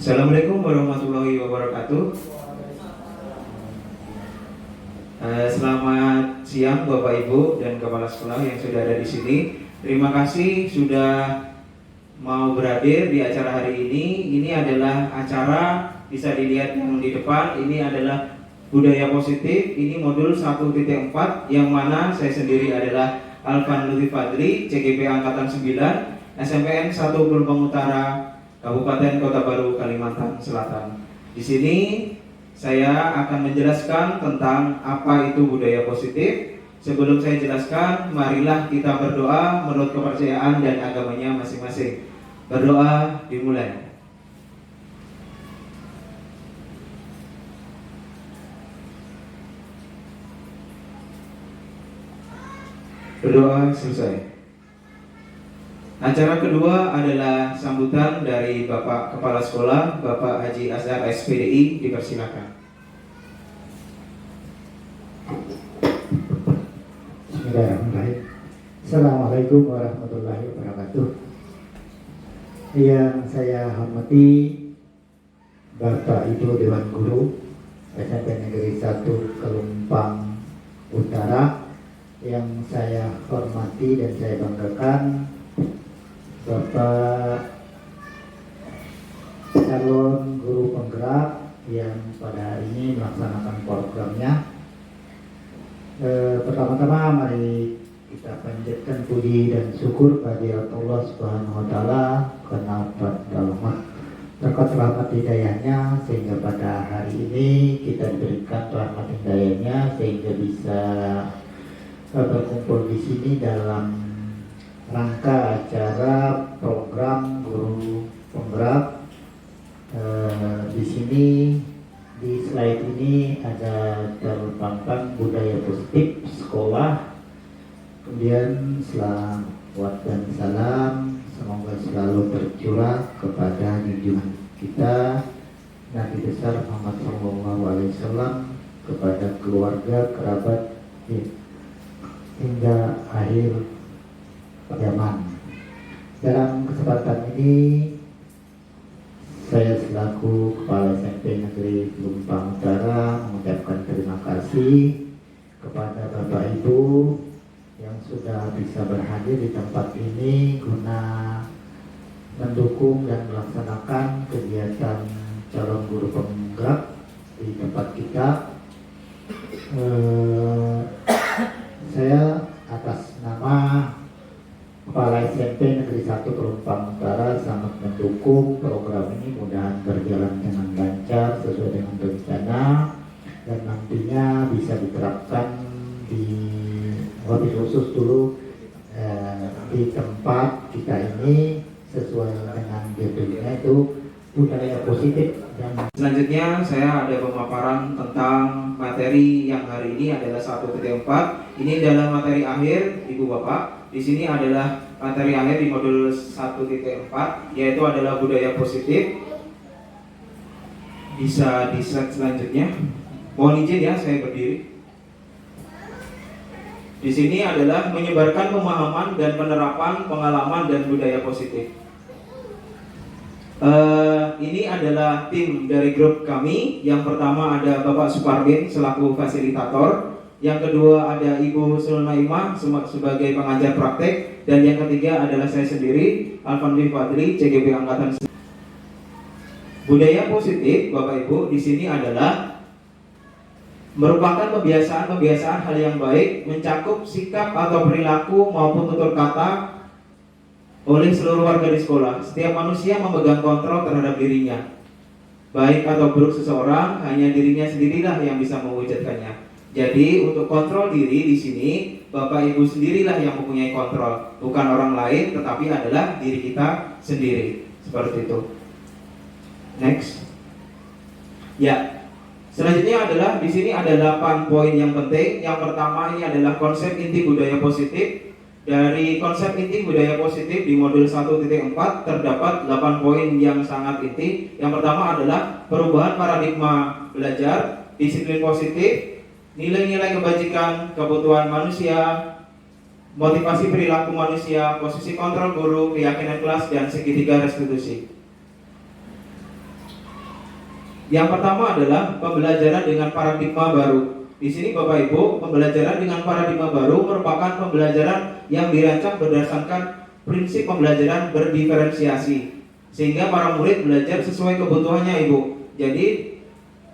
Assalamualaikum warahmatullahi wabarakatuh. Selamat siang Bapak Ibu dan Kepala Sekolah yang sudah ada di sini. Terima kasih sudah mau berhadir di acara hari ini. Ini adalah acara, bisa dilihat yang di depan, ini adalah budaya positif. Ini modul 1.4 yang mana saya sendiri adalah Alvan Lutfi Fadli, CGP Angkatan 9, SMPN 1 Pelumpang Utara, Kabupaten Kota Baru, Kalimantan Selatan. Di sini saya akan menjelaskan tentang apa itu budaya positif. Sebelum saya jelaskan, marilah kita berdoa menurut kepercayaan dan agamanya masing-masing. Berdoa dimulai. Berdoa selesai. Acara kedua adalah sambutan dari Bapak Kepala Sekolah, Bapak Haji Azhar SPDI, dipersilakan. Bismillahirrahmanirrahim. Assalamualaikum warahmatullahi wabarakatuh. Yang saya hormati Bapak Ibu Dewan Guru SMP Negeri 1 Kelumpang Utara, yang saya hormati dan saya banggakan Bapak calon guru penggerak yang pada hari ini melaksanakan programnya. Pertama-tama mari kita panjatkan puji dan syukur kepada Allah Subhanahu wa taala karena berkat rahmat hidayahnya sehingga pada hari ini kita diberikan rahmat hidayahnya sehingga bisa berkumpul di sini dalam rangka acara program guru penggerak. Di sini di slide ini ada terpampang budaya positif sekolah, kemudian selawat dan salam semoga selalu tercurah kepada junjungan kita Nabi besar Muhammad SAW, kepada keluarga, kerabat hingga akhir zaman. Dalam kesempatan ini saya selaku Kepala SMP Negeri Pelumpang Utara mengucapkan terima kasih kepada Bapak Ibu yang sudah bisa berhadir di tempat ini guna mendukung dan melaksanakan kegiatan calon guru penggerak di tempat kita. Saya atas nama Kepala SMP Negeri 1 Pelumpang Utara sangat mendukung program ini, mudah berjalan dengan lancar sesuai dengan rencana dan nantinya bisa diterapkan di wabil khusus dulu di tempat kita ini sesuai dengan judulnya itu budaya positif. Dan selanjutnya saya ada pemaparan tentang materi yang hari ini adalah 1.4. Ini adalah materi akhir Ibu Bapak. Di sini adalah materi akhir di modul 1.4, yaitu adalah budaya positif. Bisa di slide selanjutnya. Mohon izin ya, saya berdiri. Di sini adalah menyebarkan pemahaman dan penerapan pengalaman dan budaya positif. Ini adalah tim dari grup kami. Yang pertama ada Bapak Suparmin selaku fasilitator. Yang kedua ada Ibu Sulnaimah sebagai pengajar praktek, dan yang ketiga adalah saya sendiri, Alvan Lutfi Fadli, CGP Angkatan 9. Budaya positif, Bapak Ibu, di sini adalah merupakan pembiasaan hal yang baik, mencakup sikap atau perilaku maupun tutur kata oleh seluruh warga di sekolah. Setiap manusia memegang kontrol terhadap dirinya. Baik atau buruk seseorang, hanya dirinya sendirilah yang bisa mewujudkannya. Jadi untuk kontrol diri di sini, Bapak Ibu sendirilah yang mempunyai kontrol, bukan orang lain, tetapi adalah diri kita sendiri. Seperti itu. Next. Ya. Selanjutnya adalah di sini ada 8 poin yang penting. Yang pertama ini adalah konsep inti budaya positif. Dari konsep inti budaya positif di modul 1.4 terdapat 8 poin yang sangat inti. Yang pertama adalah perubahan paradigma belajar, disiplin positif, nilai-nilai kebajikan, kebutuhan manusia, motivasi perilaku manusia, posisi kontrol guru, keyakinan kelas, dan segitiga restitusi. Yang pertama adalah pembelajaran dengan paradigma baru. Di sini Bapak Ibu, pembelajaran dengan paradigma baru merupakan pembelajaran yang dirancang berdasarkan prinsip pembelajaran berdiferensiasi, sehingga para murid belajar sesuai kebutuhannya Ibu. Jadi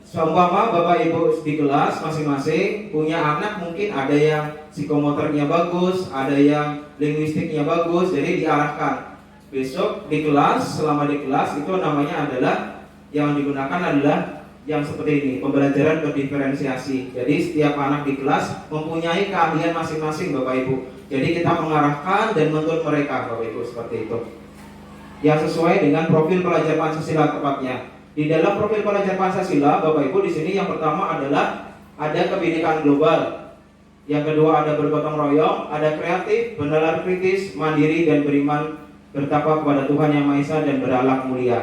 seumpama Bapak Ibu di kelas masing-masing punya anak, mungkin ada yang psikomotornya bagus, ada yang linguistiknya bagus, jadi diarahkan besok di kelas, selama di kelas itu namanya adalah yang digunakan adalah yang seperti ini, pembelajaran berdiferensiasi. Jadi setiap anak di kelas mempunyai keahlian masing-masing Bapak Ibu. Jadi kita mengarahkan dan menuntun mereka Bapak Ibu seperti itu, yang sesuai dengan profil pelajar Pancasila tepatnya. Di dalam profil pelajar Pancasila Bapak Ibu di sini yang pertama adalah ada kebinekaan global. Yang kedua ada bergotong royong, ada kreatif, bernalar kritis, mandiri, dan beriman, bertakwa kepada Tuhan Yang Maha Esa, dan berakhlak mulia.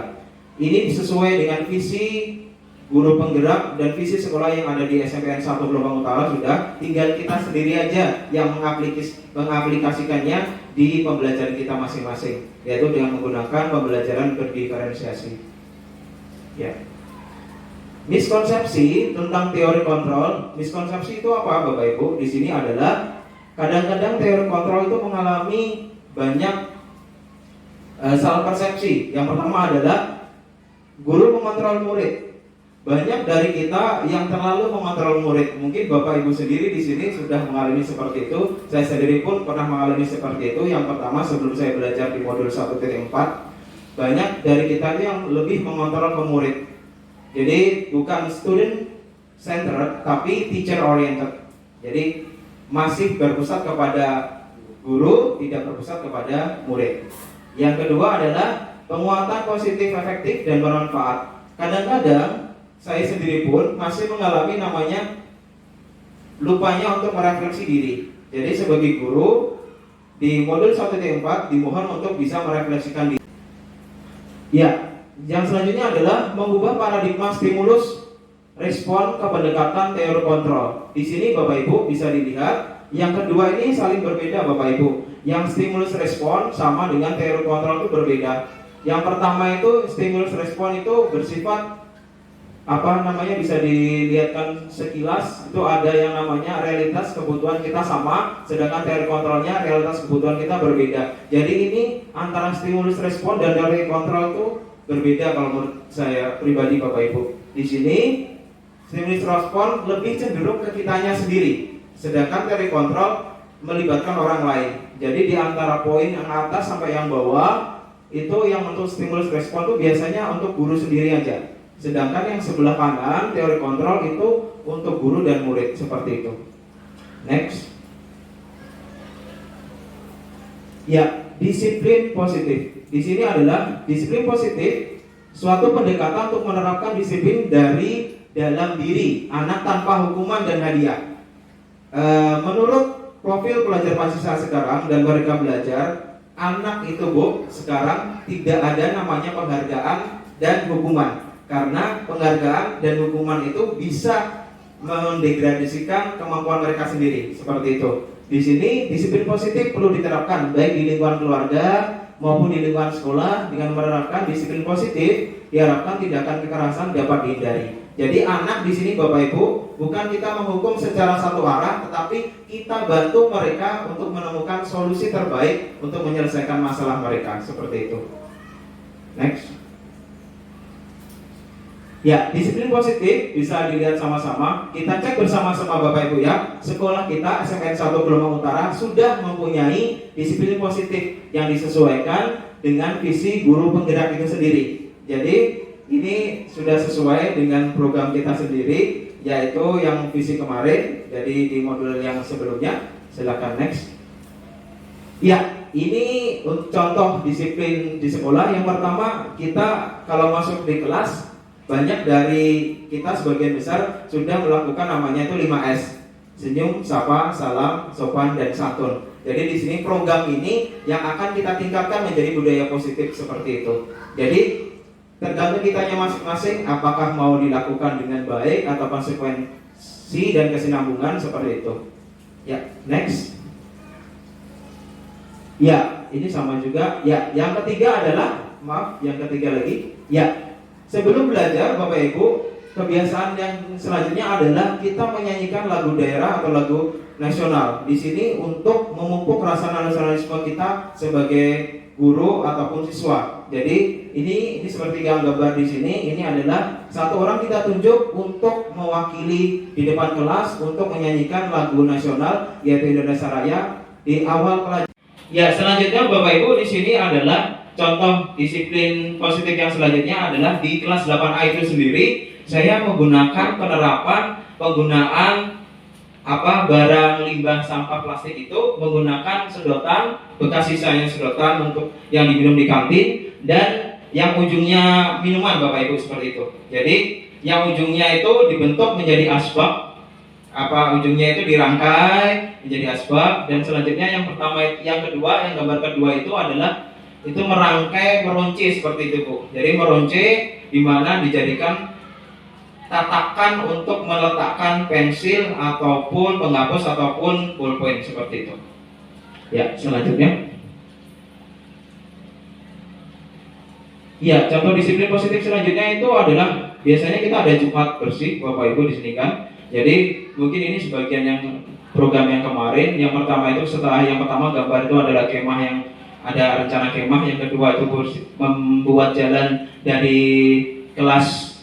Ini sesuai dengan visi guru penggerak dan visi sekolah yang ada di SMPN 1 Gelombang Utara. Sudah tinggal kita sendiri aja yang mengaplikasikannya di pembelajaran kita masing-masing, yaitu dengan menggunakan pembelajaran berdiferensiasi. Ya. Miskonsepsi tentang teori kontrol. Miskonsepsi itu apa Bapak Ibu? Di sini adalah kadang-kadang teori kontrol itu mengalami banyak salah persepsi. Yang pertama adalah guru mengontrol murid. Banyak dari kita yang terlalu mengontrol murid. Mungkin Bapak Ibu sendiri di sini sudah mengalami seperti itu. Saya sendiri pun pernah mengalami seperti itu. Yang pertama sebelum saya belajar di modul 1.4, banyak dari kita yang lebih mengontrol ke murid. Jadi bukan student centered tapi teacher oriented. Jadi masih berpusat kepada guru, tidak berpusat kepada murid. Yang kedua adalah penguatan positif, efektif, dan bermanfaat. Kadang-kadang saya sendiri pun masih mengalami namanya lupanya untuk merefleksi diri. Jadi sebagai guru di modul 1.4 dimohon untuk bisa merefleksikan diri. Ya, yang selanjutnya adalah mengubah paradigma stimulus respon ke pendekatan teori kontrol. Di sini Bapak Ibu bisa dilihat, yang kedua ini saling berbeda Bapak Ibu. Yang stimulus respon sama dengan teori kontrol itu berbeda. Yang pertama itu stimulus respon itu bersifat bisa dilihatkan sekilas, itu ada yang namanya realitas kebutuhan kita sama, sedangkan teori kontrolnya realitas kebutuhan kita berbeda. Jadi ini antara stimulus respon dan teori kontrol itu berbeda kalau menurut saya pribadi Bapak Ibu. Di sini stimulus respon lebih cenderung ke kitanya sendiri, sedangkan teori kontrol melibatkan orang lain. Jadi di antara poin yang atas sampai yang bawah itu yang untuk stimulus respon itu biasanya untuk guru sendiri aja. Sedangkan yang sebelah kanan teori kontrol itu untuk guru dan murid, seperti itu. Next. Ya, disiplin positif. Di sini adalah disiplin positif, suatu pendekatan untuk menerapkan disiplin dari dalam diri anak tanpa hukuman dan hadiah. Menurut profil pelajar Pancasila sekarang dan mereka belajar, anak itu sekarang tidak ada namanya penghargaan dan hukuman. Karena penghargaan dan hukuman itu bisa mendegradasikan kemampuan mereka sendiri, seperti itu. Di sini disiplin positif perlu diterapkan baik di lingkungan keluarga maupun di lingkungan sekolah. Dengan menerapkan disiplin positif, diharapkan tindakan kekerasan dapat dihindari. Jadi anak di sini Bapak Ibu bukan kita menghukum secara satu arah, tetapi kita bantu mereka untuk menemukan solusi terbaik untuk menyelesaikan masalah mereka, seperti itu. Next. Ya, disiplin positif bisa dilihat sama-sama. Kita cek bersama-sama Bapak Ibu ya. Sekolah kita SMN 1 Gelombang Utara sudah mempunyai disiplin positif yang disesuaikan dengan visi guru penggerak itu sendiri. Jadi ini sudah sesuai dengan program kita sendiri, yaitu yang visi kemarin. Jadi di modul yang sebelumnya, silakan next. Ya, ini contoh disiplin di sekolah. Yang pertama, kita kalau masuk di kelas, banyak dari kita sebagian besar sudah melakukan namanya itu 5S. Senyum, sapa, salam, sopan, dan santun. Jadi di sini program ini yang akan kita tingkatkan menjadi budaya positif seperti itu. Jadi tergantung kitanya masing-masing apakah mau dilakukan dengan baik atau konsekuensi dan kesinambungan seperti itu. Ya, next. Ya, ini sama juga. Ya, yang ketiga adalah, maaf, yang ketiga lagi. Ya, sebelum belajar Bapak Ibu, kebiasaan yang selanjutnya adalah kita menyanyikan lagu daerah atau lagu nasional. Di sini untuk memupuk rasa nasionalisme kita sebagai guru ataupun siswa. Jadi ini seperti yang gambar di sini, ini adalah satu orang kita tunjuk untuk mewakili di depan kelas untuk menyanyikan lagu nasional yaitu Indonesia Raya di awal pelajaran. Ya, selanjutnya Bapak Ibu di sini adalah contoh disiplin positif yang selanjutnya adalah di kelas 8A itu sendiri saya menggunakan penerapan penggunaan barang limbah sampah plastik itu menggunakan sedotan bekas sisanya sedotan untuk yang diminum di kantin dan yang ujungnya minuman Bapak Ibu seperti itu. Jadi yang ujungnya itu dibentuk menjadi asbak, ujungnya itu dirangkai menjadi asbak, dan selanjutnya yang kedua, yang gambar kedua itu adalah itu merangkai meronce seperti itu Bu. Jadi meronce di mana dijadikan tatakan untuk meletakkan pensil ataupun penghapus ataupun pulpen seperti itu. Ya, selanjutnya. Ya, contoh disiplin positif selanjutnya itu adalah biasanya kita ada Jumat bersih Bapak Ibu di sini kan. Jadi mungkin ini sebagian yang program yang kemarin. Yang pertama itu setelah yang pertama gambar itu adalah kemah yang ada rencana kemah, yang kedua itu membuat jalan dari kelas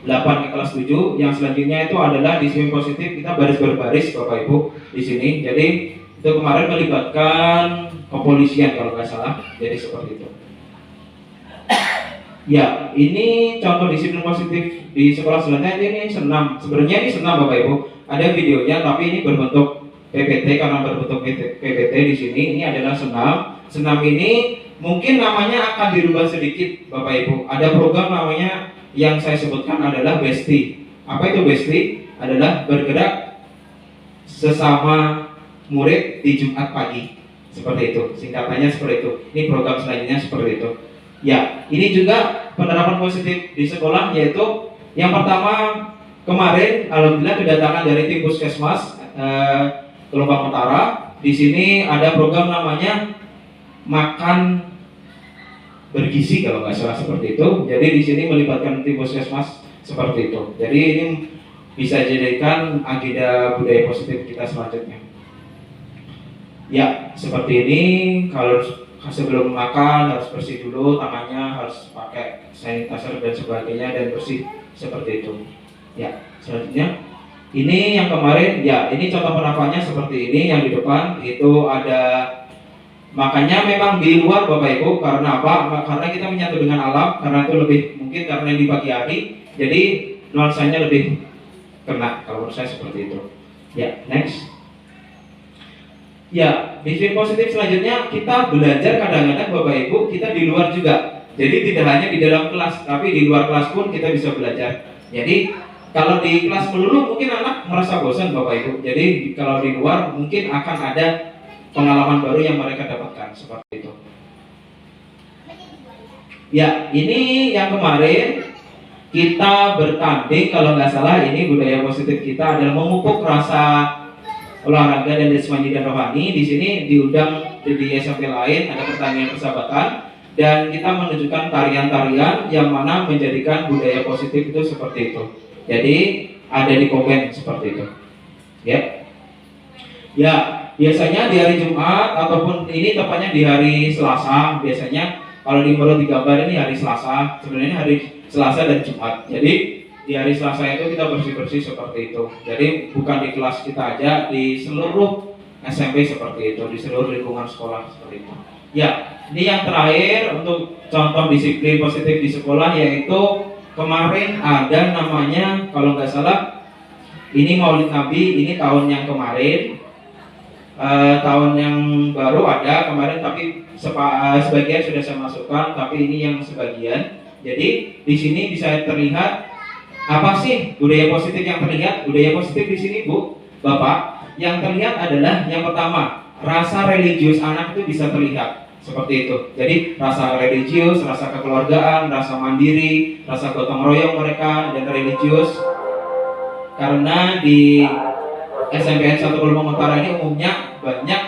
8 ke kelas 7. Yang selanjutnya itu adalah disiplin positif kita baris berbaris Bapak Ibu di sini. Jadi itu kemarin melibatkan kepolisian kalau nggak salah. Jadi seperti itu. Ya, ini contoh disiplin positif di sekolah selanjutnya. Ini senam. Sebenarnya ini senam Bapak Ibu. Ada videonya tapi ini berbentuk PPT karena berbentuk PPT di sini. Ini adalah senam. Senam ini mungkin namanya akan dirubah sedikit Bapak Ibu. Ada program namanya yang saya sebutkan adalah BESTI. Apa itu BESTI? Adalah bergerak sesama murid di Jumat pagi. Seperti itu. Singkatannya seperti itu. Ini program selanjutnya seperti itu. Ya, ini juga penerapan positif di sekolah, yaitu yang pertama kemarin alhamdulillah kedatangan dari tim Puskesmas Gelombang Utara. Di sini ada program namanya makan bergizi kalau nggak salah seperti itu. Jadi di sini melibatkan tim Puskesmas seperti itu. Jadi ini bisa jadikan agenda budaya positif kita selanjutnya. Ya, seperti ini. Kalau sebelum makan harus bersih dulu tangannya, harus pakai sanitizer dan sebagainya dan bersih seperti itu. Ya, selanjutnya ini yang kemarin, ya ini contoh penerapannya seperti ini. Yang di depan itu ada, makanya memang di luar Bapak Ibu, karena apa? Karena kita menyatu dengan alam, karena itu lebih mungkin karena di pagi hari, jadi nuansanya lebih kena kalau menurut saya seperti itu. Ya, next. Ya, disiplin positif selanjutnya kita belajar kadang-kadang Bapak Ibu kita di luar juga. Jadi tidak hanya di dalam kelas, tapi di luar kelas pun kita bisa belajar. Jadi kalau di kelas melulu mungkin anak merasa bosan Bapak Ibu. Jadi kalau di luar mungkin akan ada pengalaman baru yang mereka dapatkan seperti itu. Ya, ini yang kemarin kita bertanding, kalau nggak salah ini budaya positif kita adalah memupuk rasa olahraga dan jasmani dan rohani. Di sini diundang di SMP lain ada pertandingan persahabatan dan kita menunjukkan tarian-tarian yang mana menjadikan budaya positif itu seperti itu. Jadi ada di komen seperti itu. Ya. Ya, biasanya di hari Jumat ataupun ini tepatnya di hari Selasa. Biasanya kalau di gambar ini hari Selasa, sebenarnya hari Selasa dan Jumat. Jadi di hari Selasa itu kita bersih-bersih seperti itu. Jadi bukan di kelas kita aja, di seluruh SMP seperti itu, di seluruh lingkungan sekolah seperti itu. Ya, ini yang terakhir untuk contoh disiplin positif di sekolah, yaitu kemarin ada namanya, kalau nggak salah, ini Maulid Nabi, ini tahun yang kemarin. Tahun yang baru ada kemarin, tapi sebagian sudah saya masukkan, tapi ini yang sebagian. Jadi di sini bisa terlihat apa sih budaya positif yang terlihat? Budaya positif di sini, Bu, Bapak, yang terlihat adalah yang pertama, rasa religius anak itu bisa terlihat seperti itu. Jadi rasa religius, rasa kekeluargaan, rasa mandiri, rasa gotong royong mereka dan religius. Karena di SMPN 1 Pelumpang Utara ini umumnya banyak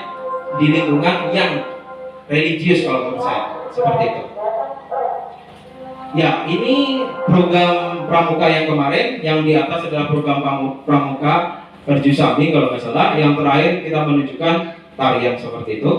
di lingkungan yang religius kalau menurut saya, seperti itu. Ya, ini program pramuka yang kemarin, yang di atas adalah program pramuka Perjusami kalau nggak salah. Yang terakhir kita menunjukkan tarian seperti itu.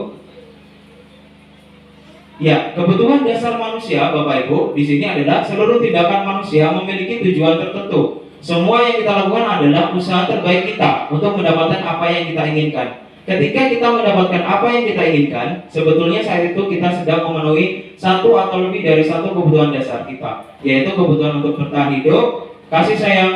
Ya, kebutuhan dasar manusia, Bapak Ibu, di sini adalah seluruh tindakan manusia memiliki tujuan tertentu. Semua yang kita lakukan adalah usaha terbaik kita untuk mendapatkan apa yang kita inginkan. Ketika kita mendapatkan apa yang kita inginkan, sebetulnya saat itu kita sedang memenuhi satu atau lebih dari satu kebutuhan dasar kita, yaitu kebutuhan untuk bertahan hidup, kasih sayang,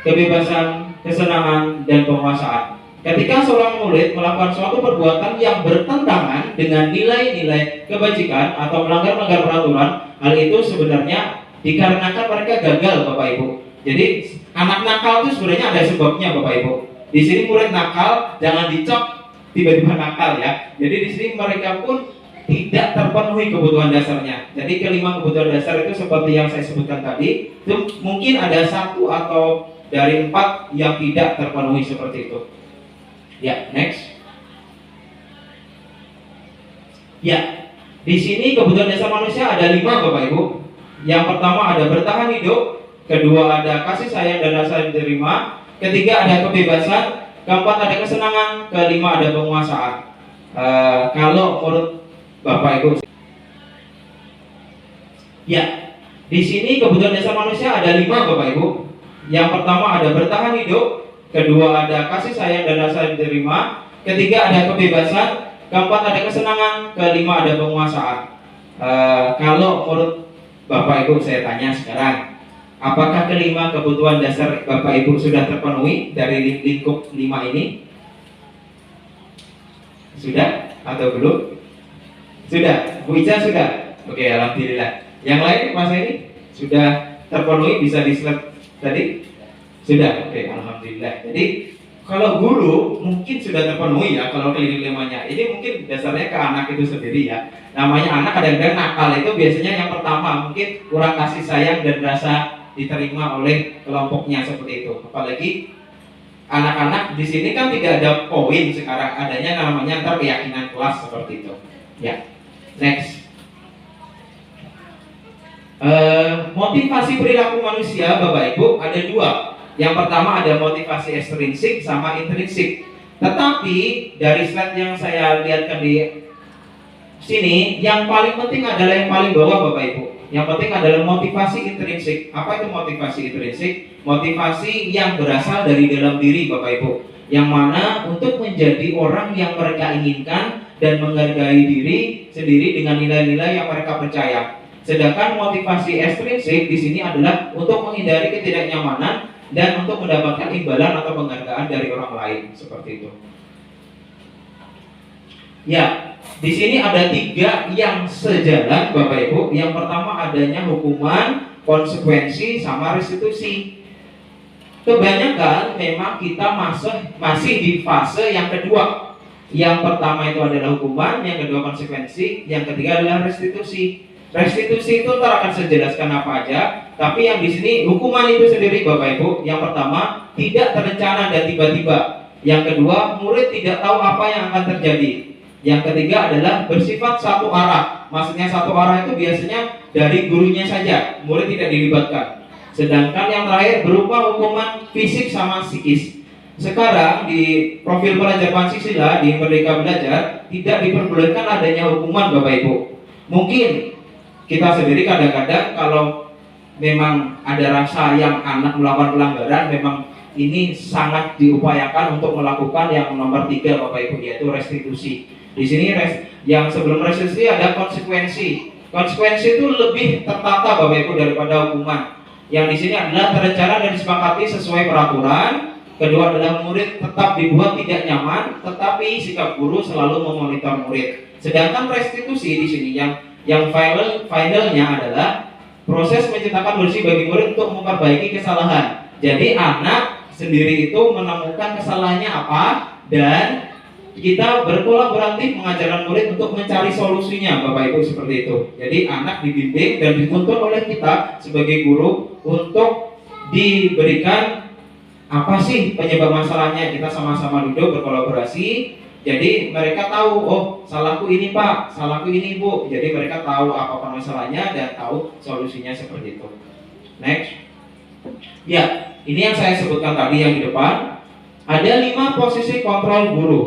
kebebasan, kesenangan, dan penguasaan. Ketika seorang murid melakukan suatu perbuatan yang bertentangan dengan nilai-nilai kebajikan atau melanggar peraturan, hal itu sebenarnya dikarenakan mereka gagal, Bapak Ibu. Jadi anak nakal itu sebenarnya ada sebabnya, Bapak Ibu. Di sini murid nakal jangan dicap tiba-tiba nakal ya. Jadi di sini mereka pun tidak terpenuhi kebutuhan dasarnya. Jadi kelima kebutuhan dasar itu seperti yang saya sebutkan tadi, itu mungkin ada satu atau dari 4 yang tidak terpenuhi seperti itu. Ya, next. Ya, di sini kebutuhan dasar manusia ada 5, Bapak Ibu. Yang pertama ada bertahan hidup, kedua ada kasih sayang dan rasa diterima, ketiga ada kebebasan, keempat ada kesenangan, kelima ada penguasaan. Kalau menurut Bapak Ibu, ya, di sini kebutuhan dasar manusia ada 5, Bapak Ibu. Yang pertama ada bertahan hidup, kedua ada kasih sayang dan rasa diterima, ketiga ada kebebasan, keempat ada kesenangan, kelima ada penguasaan. Kalau menurut Bapak Ibu saya tanya sekarang, apakah kelima kebutuhan dasar Bapak Ibu sudah terpenuhi dari lingkup 5 ini? Sudah atau belum? Sudah, Bu Ica sudah? Oke, alhamdulillah. Yang lain Mas ini sudah terpenuhi, bisa di slide tadi? Sudah, oke, alhamdulillah. Jadi kalau guru mungkin sudah terpenuhi ya kalau kelima-limanya. Ini mungkin dasarnya ke anak itu sendiri ya. Namanya anak kadang-kadang nakal itu biasanya yang pertama mungkin kurang kasih sayang dan rasa diterima oleh kelompoknya seperti itu. Apalagi anak-anak di sini kan tidak ada poin sekarang, adanya namanya ntar keyakinan kelas seperti itu. Ya, next. Motivasi perilaku manusia, Bapak Ibu, ada 2. Yang pertama ada motivasi ekstrinsik sama intrinsik. Tetapi dari slide yang saya lihatkan di sini, yang paling penting adalah yang paling bawah, Bapak Ibu. Yang penting adalah motivasi intrinsik. Apa itu motivasi intrinsik? Motivasi yang berasal dari dalam diri, Bapak Ibu. Yang mana untuk menjadi orang yang mereka inginkan dan menghargai diri sendiri dengan nilai-nilai yang mereka percaya. Sedangkan motivasi ekstrinsik di sini adalah untuk menghindari ketidaknyamanan dan untuk mendapatkan imbalan atau penghargaan dari orang lain, seperti itu. Ya, di sini ada 3 yang sejalan, Bapak Ibu. Yang pertama adanya hukuman, konsekuensi, sama restitusi. Kebanyakan memang kita masih di fase yang kedua. Yang pertama itu adalah hukuman, yang kedua konsekuensi, yang ketiga adalah restitusi. Restitusi itu ntar akan saya jelaskan apa aja, tapi yang di sini hukuman itu sendiri, Bapak Ibu. Yang pertama tidak terencana dan tiba-tiba. Yang kedua murid tidak tahu apa yang akan terjadi. Yang ketiga adalah bersifat satu arah. Maksudnya satu arah itu biasanya dari gurunya saja, murid tidak dilibatkan. Sedangkan yang terakhir berupa hukuman fisik sama psikis. Sekarang di profil pelajar Pancasila di Merdeka Belajar tidak diperbolehkan adanya hukuman, Bapak Ibu. Mungkin kita sendiri kadang-kadang kalau memang ada rasa yang anak melakukan pelanggaran, memang ini sangat diupayakan untuk melakukan yang nomor 3 Bapak Ibu, yaitu restitusi. Di sini yang sebelum restitusi ada konsekuensi. Konsekuensi itu lebih tertata Bapak Ibu daripada hukuman. Yang di sini adalah terencana dan disepakati sesuai peraturan. Kedua adalah murid tetap dibuat tidak nyaman, tetapi sikap guru selalu memonitor murid. Sedangkan restitusi di sini yang finalnya adalah proses menciptakan bersih bagi murid untuk memperbaiki kesalahan. Jadi anak sendiri itu menemukan kesalahannya apa dan kita berkolaboratif mengajarkan murid untuk mencari solusinya, Bapak Ibu, seperti itu. Jadi anak dibimbing dan dituntun oleh kita sebagai guru untuk diberikan apa sih penyebab masalahnya. Kita sama-sama duduk berkolaborasi. Jadi mereka tahu, oh salahku ini Pak, salahku ini Bu. Jadi mereka tahu apa masalahnya dan tahu solusinya seperti itu. Next. Ya, ini yang saya sebutkan tadi yang di depan. Ada 5 posisi kontrol guru.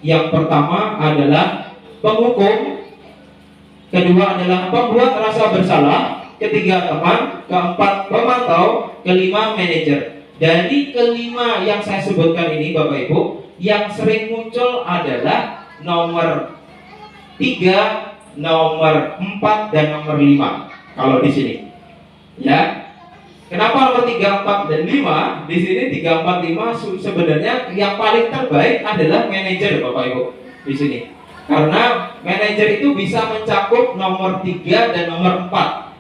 Yang pertama adalah penghukum, kedua adalah pembuat rasa bersalah, ketiga teman, keempat pemantau, kelima manajer. Dari kelima yang saya sebutkan ini Bapak Ibu, yang sering muncul adalah nomor 3, nomor 4, dan nomor 5 kalau di sini. Ya. Kenapa nomor 3, 4, dan 5? Di sini 3, 4, 5 sebenarnya yang paling terbaik adalah manajer Bapak Ibu di sini. Karena manajer itu bisa mencakup nomor 3 dan nomor 4.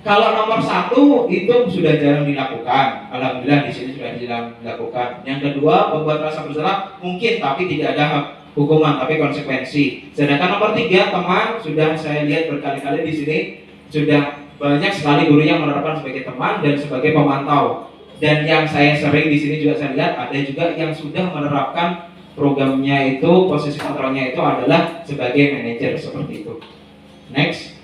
Kalau nomor 1 itu sudah jarang dilakukan. Alhamdulillah di sini sudah jarang dilakukan. Yang kedua, membuat rasa bersalah mungkin, tapi tidak ada hukuman, tapi konsekuensi. Sedangkan nomor 3, teman, sudah saya lihat berkali-kali di sini sudah banyak sekali guru yang menerapkan sebagai teman dan sebagai pemantau. Dan yang saya sering di sini juga saya lihat ada juga yang sudah menerapkan programnya itu, posisi kontrolnya itu adalah sebagai manajer seperti itu. Next.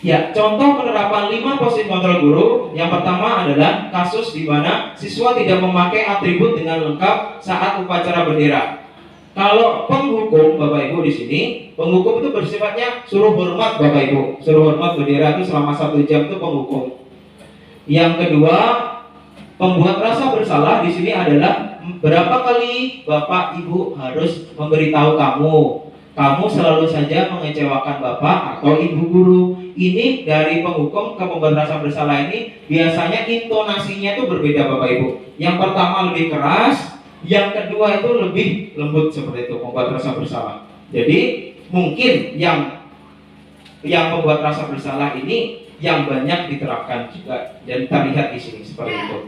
Ya, contoh penerapan 5 posisi kontrol guru. Yang pertama adalah kasus di mana siswa tidak memakai atribut dengan lengkap saat upacara bendera. Kalau penghukum Bapak Ibu di sini, penghukum itu bersifatnya suruh hormat Bapak Ibu, suruh hormat bendera itu selama 1 jam itu penghukum. Yang kedua, pembuat rasa bersalah di sini adalah berapa kali Bapak Ibu harus memberitahu kamu selalu saja mengecewakan Bapak atau Ibu guru. Ini dari penghukum ke pembuat rasa bersalah ini biasanya intonasinya itu berbeda Bapak Ibu. Yang pertama lebih keras, yang kedua itu lebih lembut seperti itu, membuat rasa bersalah. Jadi mungkin yang membuat rasa bersalah ini yang banyak diterapkan juga dan terlihat di sini seperti itu.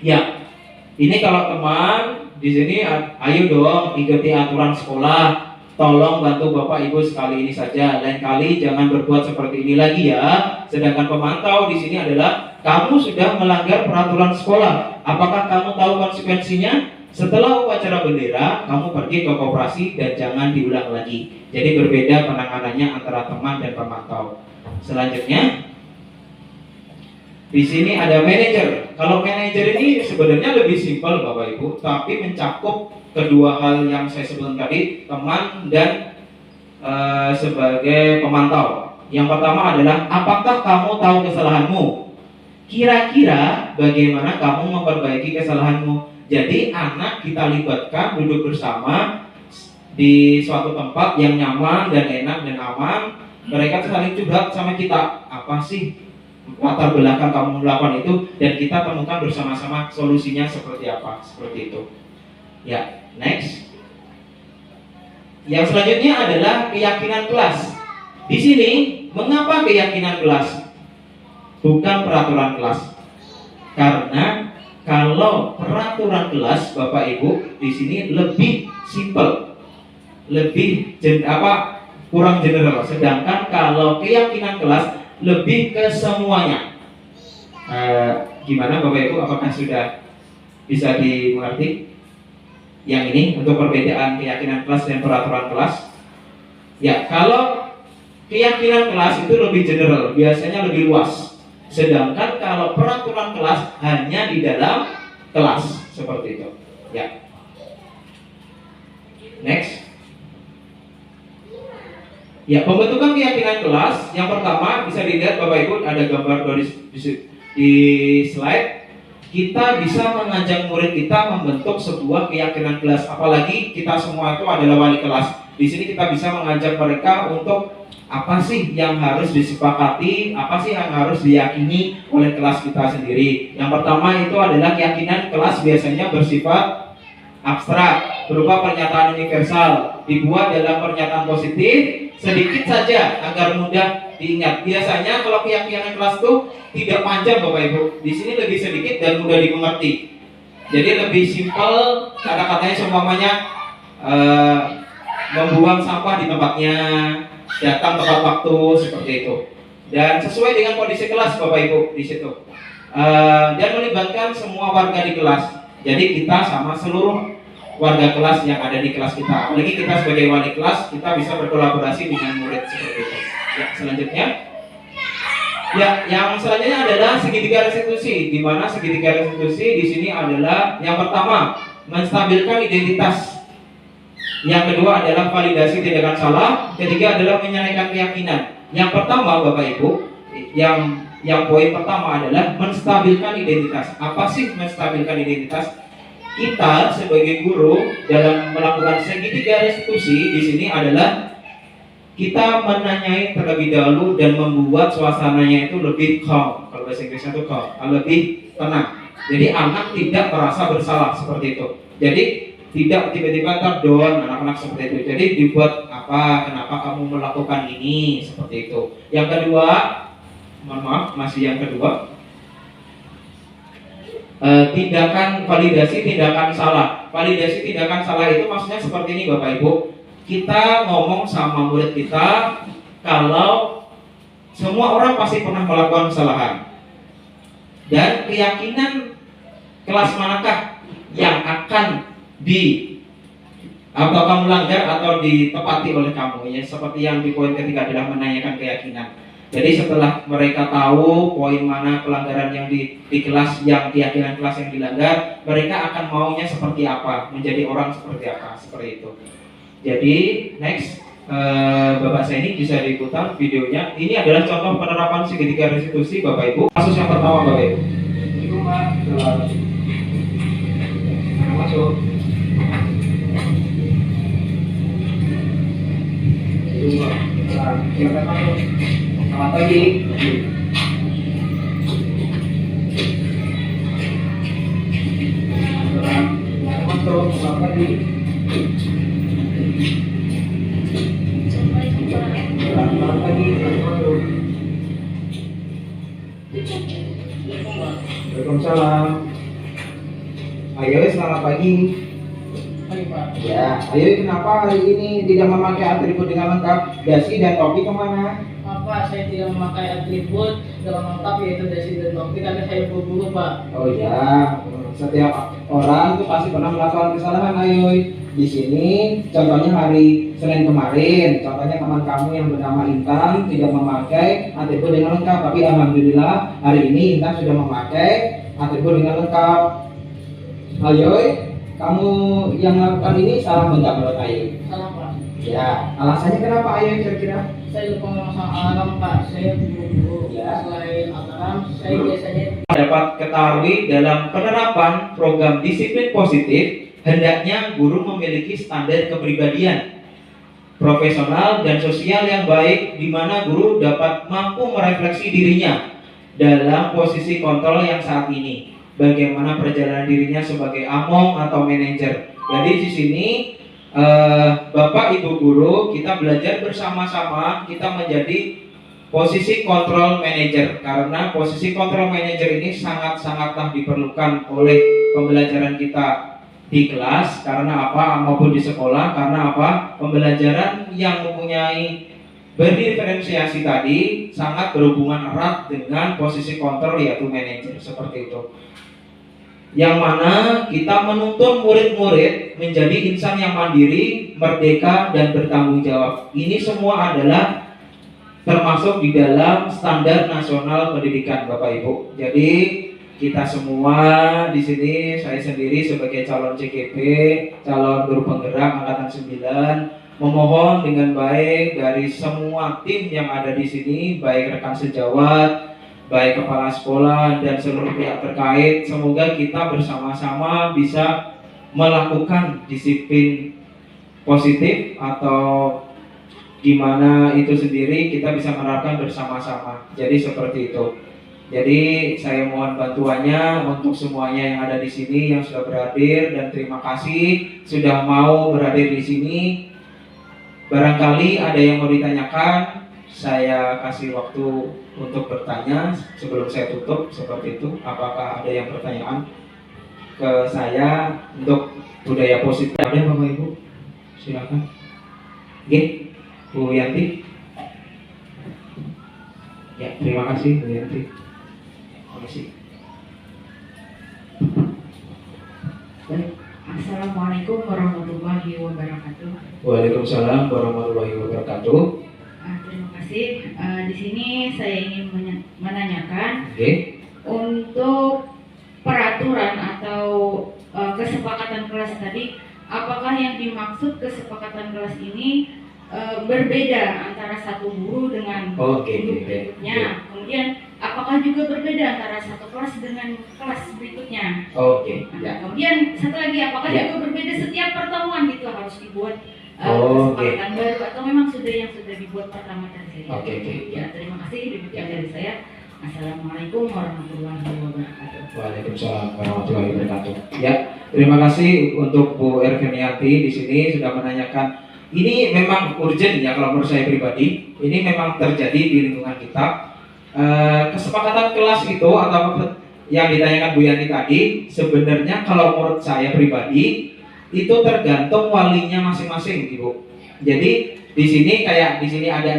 Ya, ini kalau teman di sini, ayo dong ikuti aturan sekolah. Tolong bantu Bapak Ibu sekali ini saja. Lain kali jangan berbuat seperti ini lagi ya. Sedangkan pemantau di sini adalah kamu sudah melanggar peraturan sekolah. Apakah kamu tahu konsekuensinya? Setelah upacara bendera, kamu pergi ke koperasi dan jangan diulang lagi. Jadi berbeda penanganannya antara teman dan pemantau. Selanjutnya, di sini ada manajer. Kalau manajer ini sebenarnya lebih simpel Bapak Ibu, tapi mencakup kedua hal yang saya sebutkan tadi, teman dan sebagai pemantau. Yang pertama adalah apakah kamu tahu kesalahanmu? Kira-kira bagaimana kamu memperbaiki kesalahanmu? Jadi anak kita libatkan duduk bersama di suatu tempat yang nyaman dan enak dan aman. Mereka saling curhat sama kita, apa sih latar belakang kamu melakukan itu, dan kita temukan bersama-sama solusinya seperti apa, seperti itu. Ya, next. Yang selanjutnya adalah keyakinan kelas. Di sini, mengapa keyakinan kelas? Bukan peraturan kelas. Karena kalau peraturan kelas, Bapak Ibu, di sini lebih simple, lebih kurang general. Sedangkan kalau keyakinan kelas lebih ke semuanya. Gimana Bapak Ibu? Apakah sudah bisa dimengerti? Yang ini untuk perbedaan keyakinan kelas dan peraturan kelas. Ya, kalau keyakinan kelas itu lebih general, biasanya lebih luas. Sedangkan kalau peraturan kelas hanya di dalam kelas, seperti itu. Ya. Next. Ya, pembentukan keyakinan kelas yang pertama bisa dilihat Bapak Ibu, ada gambar di slide. Kita bisa mengajak murid kita membentuk sebuah keyakinan kelas, apalagi kita semua itu adalah wali kelas. Di sini kita bisa mengajak mereka untuk apa sih yang harus disepakati, apa sih yang harus diyakini oleh kelas kita sendiri. Yang pertama itu adalah keyakinan kelas biasanya bersifat abstrak, berupa pernyataan universal, dibuat dalam pernyataan positif sedikit saja agar mudah diingat. Biasanya kalau keyakinan kelas itu tidak panjang Bapak Ibu, di sini lebih sedikit dan mudah dimengerti. Jadi lebih simpel, kata-katanya semuanya membuang sampah di tempatnya, datang tepat waktu, seperti itu. Dan sesuai dengan kondisi kelas Bapak Ibu di situ. Dan melibatkan semua warga di kelas. Jadi kita sama seluruh warga kelas yang ada di kelas kita. Apalagi kita sebagai wali kelas, kita bisa berkolaborasi dengan murid seperti itu. Ya, selanjutnya. Ya, yang selanjutnya adalah segitiga restitusi. Di mana segitiga restitusi di sini adalah yang pertama, menstabilkan identitas. Yang kedua adalah validasi tindakan salah. Ketiga adalah menyelesaikan keyakinan. Yang pertama Bapak Ibu, yang poin pertama adalah menstabilkan identitas. Apa sih menstabilkan identitas? Kita sebagai guru dalam melakukan segitiga restitusi di sini adalah kita menanyai terlebih dahulu dan membuat suasananya itu lebih calm. Kalau bahasa Inggrisnya itu calm, lebih tenang. Jadi anak tidak merasa bersalah seperti itu. Jadi tidak tiba-tiba terdown anak-anak seperti itu. Jadi dibuat apa? Kenapa kamu melakukan ini? Seperti itu. Yang kedua, mohon maaf, masih yang kedua. Tindakan validasi tindakan salah. Validasi tindakan salah itu maksudnya seperti ini Bapak Ibu. Kita ngomong sama murid kita kalau semua orang pasti pernah melakukan kesalahan. Dan keyakinan kelas manakah yang akan atau kamu langgar atau ditepati oleh kamu, ya seperti yang di poin ketiga adalah menanyakan keyakinan. Jadi setelah mereka tahu poin mana pelanggaran yang di kelas, yang keyakinan kelas yang dilanggar, mereka akan maunya seperti apa, menjadi orang seperti apa, seperti itu. Jadi next, Bapak Seni bisa diputar videonya. Ini adalah contoh penerapan segitiga restitusi Bapak Ibu. Kasus yang pertama Bapak Ibu. Itu Mbak, masuk. Itu Mbak, silakan masuk. Selamat pagi. Masuk, selamat pagi. Selamat pagi. Waalaikumsalam. Ayo, selamat pagi. Pagi Pak. Ya, ayo kenapa hari ini tidak memakai atribut dengan lengkap? Dasi dan topi kemana? Pak, saya tidak memakai atribut dengan lengkap yaitu dasi dan topi karena saya buru-buru Pak. Oh iya, setiap orang itu pasti pernah melakukan kesalahan. Ayo, di sini contohnya hari Senin kemarin, contohnya teman kamu yang bernama Intan tidak memakai atribut dengan lengkap, tapi alhamdulillah hari ini Intan sudah memakai atribut dengan lengkap. Ayo, kamu yang melakukan ini salah enggak menurut Ayo? Salah Pak. Ya, alasannya kenapa Ayo kira-kira? Saya lupa memasang alarm Pak. Saya buru-buru. Ya. Selain alarm, saya biasanya Dapat ketahui dalam penerapan program disiplin positif, hendaknya guru memiliki standar kepribadian profesional dan sosial yang baik, di mana guru dapat mampu merefleksi dirinya dalam posisi kontrol yang saat ini. Bagaimana perjalanan dirinya sebagai among atau manajer. Jadi di sini Bapak Ibu guru, kita belajar bersama-sama, kita menjadi posisi kontrol manager, karena posisi kontrol manager ini sangat-sangatlah diperlukan oleh pembelajaran kita di kelas. Karena apa? Maupun di sekolah. Karena apa? Pembelajaran yang mempunyai berdiferensiasi tadi sangat berhubungan erat dengan posisi kontrol, yaitu manajer, seperti itu. Yang mana kita menuntun murid-murid menjadi insan yang mandiri, merdeka, dan bertanggung jawab. Ini semua adalah termasuk di dalam standar nasional pendidikan Bapak Ibu. Jadi kita semua di sini, saya sendiri sebagai calon CGP, calon guru penggerak angkatan 9, memohon dengan baik dari semua tim yang ada di sini, baik rekan sejawat, baik kepala sekolah dan seluruh pihak terkait, semoga kita bersama-sama bisa melakukan disiplin positif atau gimana itu sendiri kita bisa menerapkan bersama-sama. Jadi seperti itu. Jadi saya mohon bantuannya untuk semuanya yang ada di sini yang sudah berhadir, dan terima kasih sudah mau berhadir di sini. Barangkali ada yang mau ditanyakan, saya kasih waktu untuk bertanya sebelum saya tutup seperti itu. Apakah ada yang pertanyaan ke saya untuk budaya positif? Ada Bapak Ibu? Silakan. Oke, Bu Yanti. Ya, terima kasih Bu Yanti. Terima kasih. Assalamualaikum warahmatullahi wabarakatuh. Waalaikumsalam warahmatullahi wabarakatuh. Terima kasih. Di sini saya ingin menanyakan Oke. untuk peraturan atau kesepakatan kelas tadi, apakah yang dimaksud kesepakatan kelas ini berbeda antara satu guru dengan guru berikutnya? Kemudian apakah juga berbeda antara satu kelas dengan kelas berikutnya? Kemudian satu lagi, apakah juga berbeda setiap pertemuan gitu harus dibuat kesepakatan baru atau memang yang sudah dibuat pertama tadi? Ya, terima kasih. Demikian dari saya. Assalamualaikum warahmatullahi wabarakatuh. Waalaikumsalam warahmatullahi wabarakatuh. Ya, terima kasih untuk Bu Erveniati di sini sudah menanyakan. Ini memang urgent ya kalau menurut saya pribadi. Ini memang terjadi di lingkungan kita. Kesepakatan kelas itu atau yang ditanyakan Bu Yanti tadi, sebenarnya kalau menurut saya pribadi itu tergantung walinya masing-masing, Ibu. Jadi di sini ada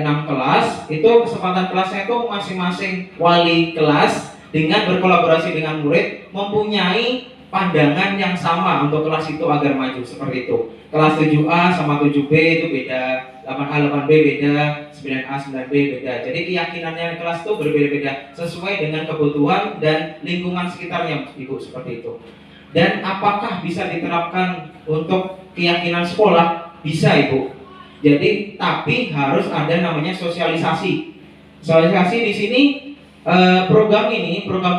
6 kelas, itu kesepakatan kelasnya itu masing-masing wali kelas dengan berkolaborasi dengan murid mempunyai pandangan yang sama untuk kelas itu agar maju seperti itu. Kelas 7A sama 7B itu beda, 8A 8B beda, 9A 9B beda. Jadi keyakinannya kelas itu berbeda-beda sesuai dengan kebutuhan dan lingkungan sekitarnya, Ibu, seperti itu. Dan apakah bisa diterapkan untuk keyakinan sekolah? Bisa, Ibu. Jadi tapi harus ada namanya sosialisasi. Sosialisasi di sini program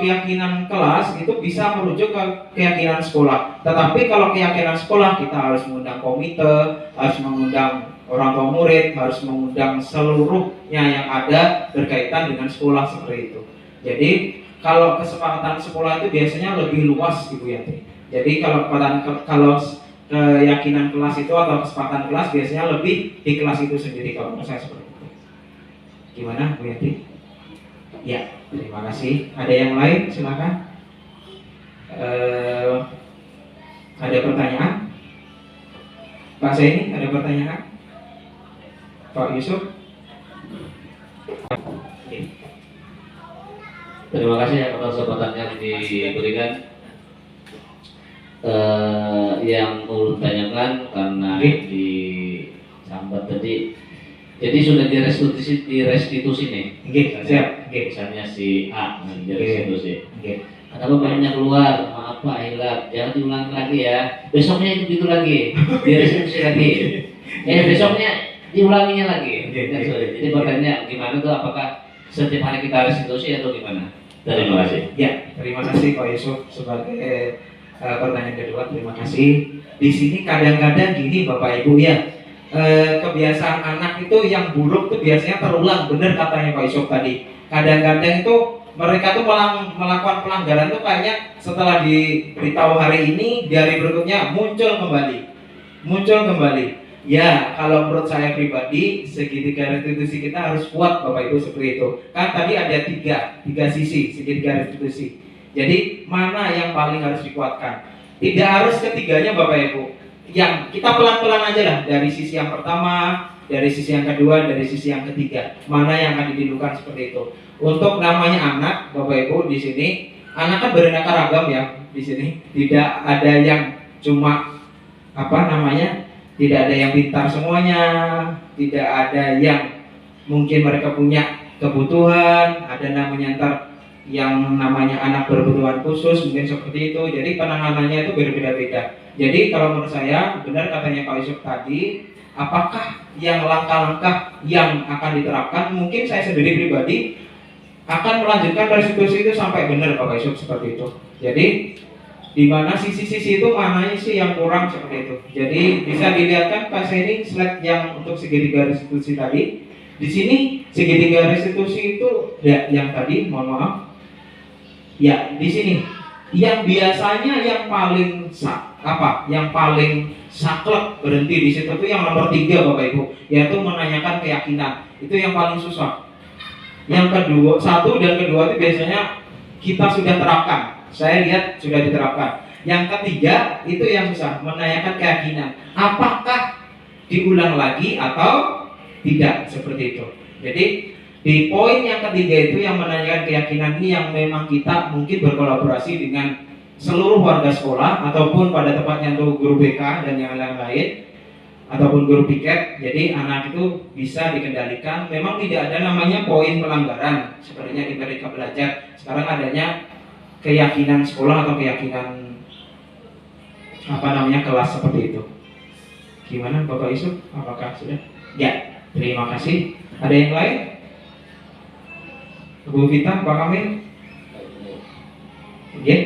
keyakinan kelas itu bisa merujuk ke keyakinan sekolah. Tetapi kalau keyakinan sekolah kita harus mengundang komite, harus mengundang orang tua murid, harus mengundang seluruhnya yang ada berkaitan dengan sekolah seperti itu. Jadi kalau kesepakatan sekolah itu biasanya lebih luas, Ibu Yanti. Jadi kalau keyakinan kelas itu atau kesepakatan kelas biasanya lebih di kelas itu sendiri kalau menurut saya seperti itu. Gimana Bu Yanti? Ya, terima kasih. Ada yang lain? Silakan. Ada pertanyaan? Pak Zaini, ada pertanyaan? Pak Yusuf? Terima kasih atas kesempatan yang diberikan. Yang mau ditanyakan karena di sambat tadi, jadi sudah direstitusi nih. Siap. Misalnya si A direstitusi. Ada banyak keluar, maaf Pak, hilang, jangan diulang lagi ya. Besoknya itu gitu lagi, direstitusi lagi. Besoknya diulanginya lagi. Jadi pertanyaannya gimana tuh? Apakah setiap hari kita restitusi atau gimana? Terima kasih. Ya, terima kasih Pak Yusuf sebagai pertanyaan kedua. Terima kasih. Di sini kadang-kadang gini Bapak Ibu ya, kebiasaan anak itu yang buruk tuh biasanya terulang. Benar katanya Pak Yusuf tadi. Kadang-kadang itu mereka tuh melakukan pelanggaran tuh kayaknya setelah diberitahu hari ini, di hari berikutnya muncul kembali. Ya, kalau menurut saya pribadi, segitiga restitusi kita harus kuat Bapak Ibu seperti itu. Kan tadi ada tiga sisi segitiga restitusi. Jadi mana yang paling harus dikuatkan? Tidak harus ketiganya Bapak Ibu. Yang kita pelan-pelan aja lah, dari sisi yang pertama, dari sisi yang kedua, dari sisi yang ketiga. Mana yang akan didilukan seperti itu. Untuk namanya anak, Bapak Ibu di sini, anak kan beraneka ragam ya di sini. Tidak ada yang cuma tidak ada yang pintar semuanya, tidak ada yang mungkin mereka punya kebutuhan, ada namanya ntar yang namanya anak berkebutuhan khusus mungkin seperti itu. Jadi penanganannya itu berbeda-beda. Jadi kalau menurut saya benar katanya Pak Yusuf tadi, apakah yang langkah-langkah yang akan diterapkan, mungkin saya sendiri pribadi akan melanjutkan restitusi itu sampai benar Pak Yusuf seperti itu. Jadi di mana sisi-sisi itu mananya sih yang kurang seperti itu. Jadi bisa dilihatkan Pak ini slide yang untuk segitiga restitusi tadi. Di sini segitiga restitusi itu ya yang tadi, mohon maaf. Ya, di sini yang biasanya yang paling yang paling saklek berhenti di situ tuh yang nomor 3 Bapak Ibu, yaitu menanyakan keyakinan. Itu yang paling susah. Yang kedua, satu dan kedua itu biasanya kita sudah terapkan. Saya lihat sudah diterapkan. Yang ketiga itu yang susah, menanyakan keyakinan. Apakah diulang lagi atau tidak, seperti itu. Jadi di poin yang ketiga itu yang menanyakan keyakinan ini yang memang kita mungkin berkolaborasi dengan seluruh warga sekolah ataupun pada tempatnya untuk guru BK dan yang lain-lain ataupun guru piket. Jadi anak itu bisa dikendalikan. Memang tidak ada namanya poin pelanggaran sebenarnya di Merdeka Belajar. Sekarang adanya keyakinan sekolah atau keyakinan kelas seperti itu. Gimana Bapak Yusuf? Apakah sudah? Ya, terima kasih. Ada yang lain? Bu Vita, Pak Kamil? Oke.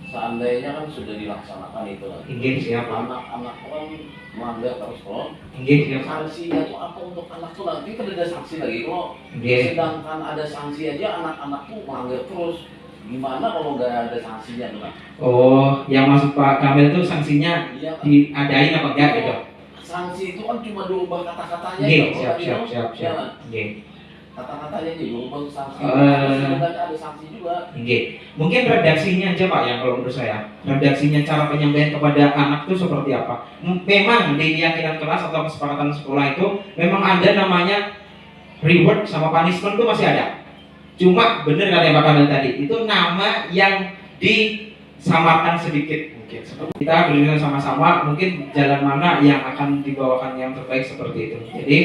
Seandainya kan sudah dilaksanakan itu kan. Siap. Anak-anak kan melanggar terus kok. Siap. Sanksinya tuh apa untuk anak tuh nanti kan ada sanksi lagi kok. Sedangkan ada sanksi aja anak-anak tuh melanggar terus. Gimana kalau nggak ada sanksinya tuh kan? Oh, yang maksud Pak Kamil tuh sanksinya Iya, kan? diadain apa enggak gitu? Sanksi itu kan cuma diubah kata-katanya. Siap. Kata-katanya aja diubah sanksi. Sebenarnya ada sanksi juga. Mungkin redaksinya aja Pak yang kalau menurut saya. Redaksinya cara penyampaian kepada anak itu seperti apa? Memang di keyakinan kelas atau kesepakatan sekolah itu memang ada namanya reward sama punishment itu masih ada. Cuma bener kata Pak Kamil tadi, itu nama yang disamarkan sedikit mungkin. Kita berdiri sama-sama mungkin jalan mana yang akan dibawakan yang terbaik seperti itu. Jadi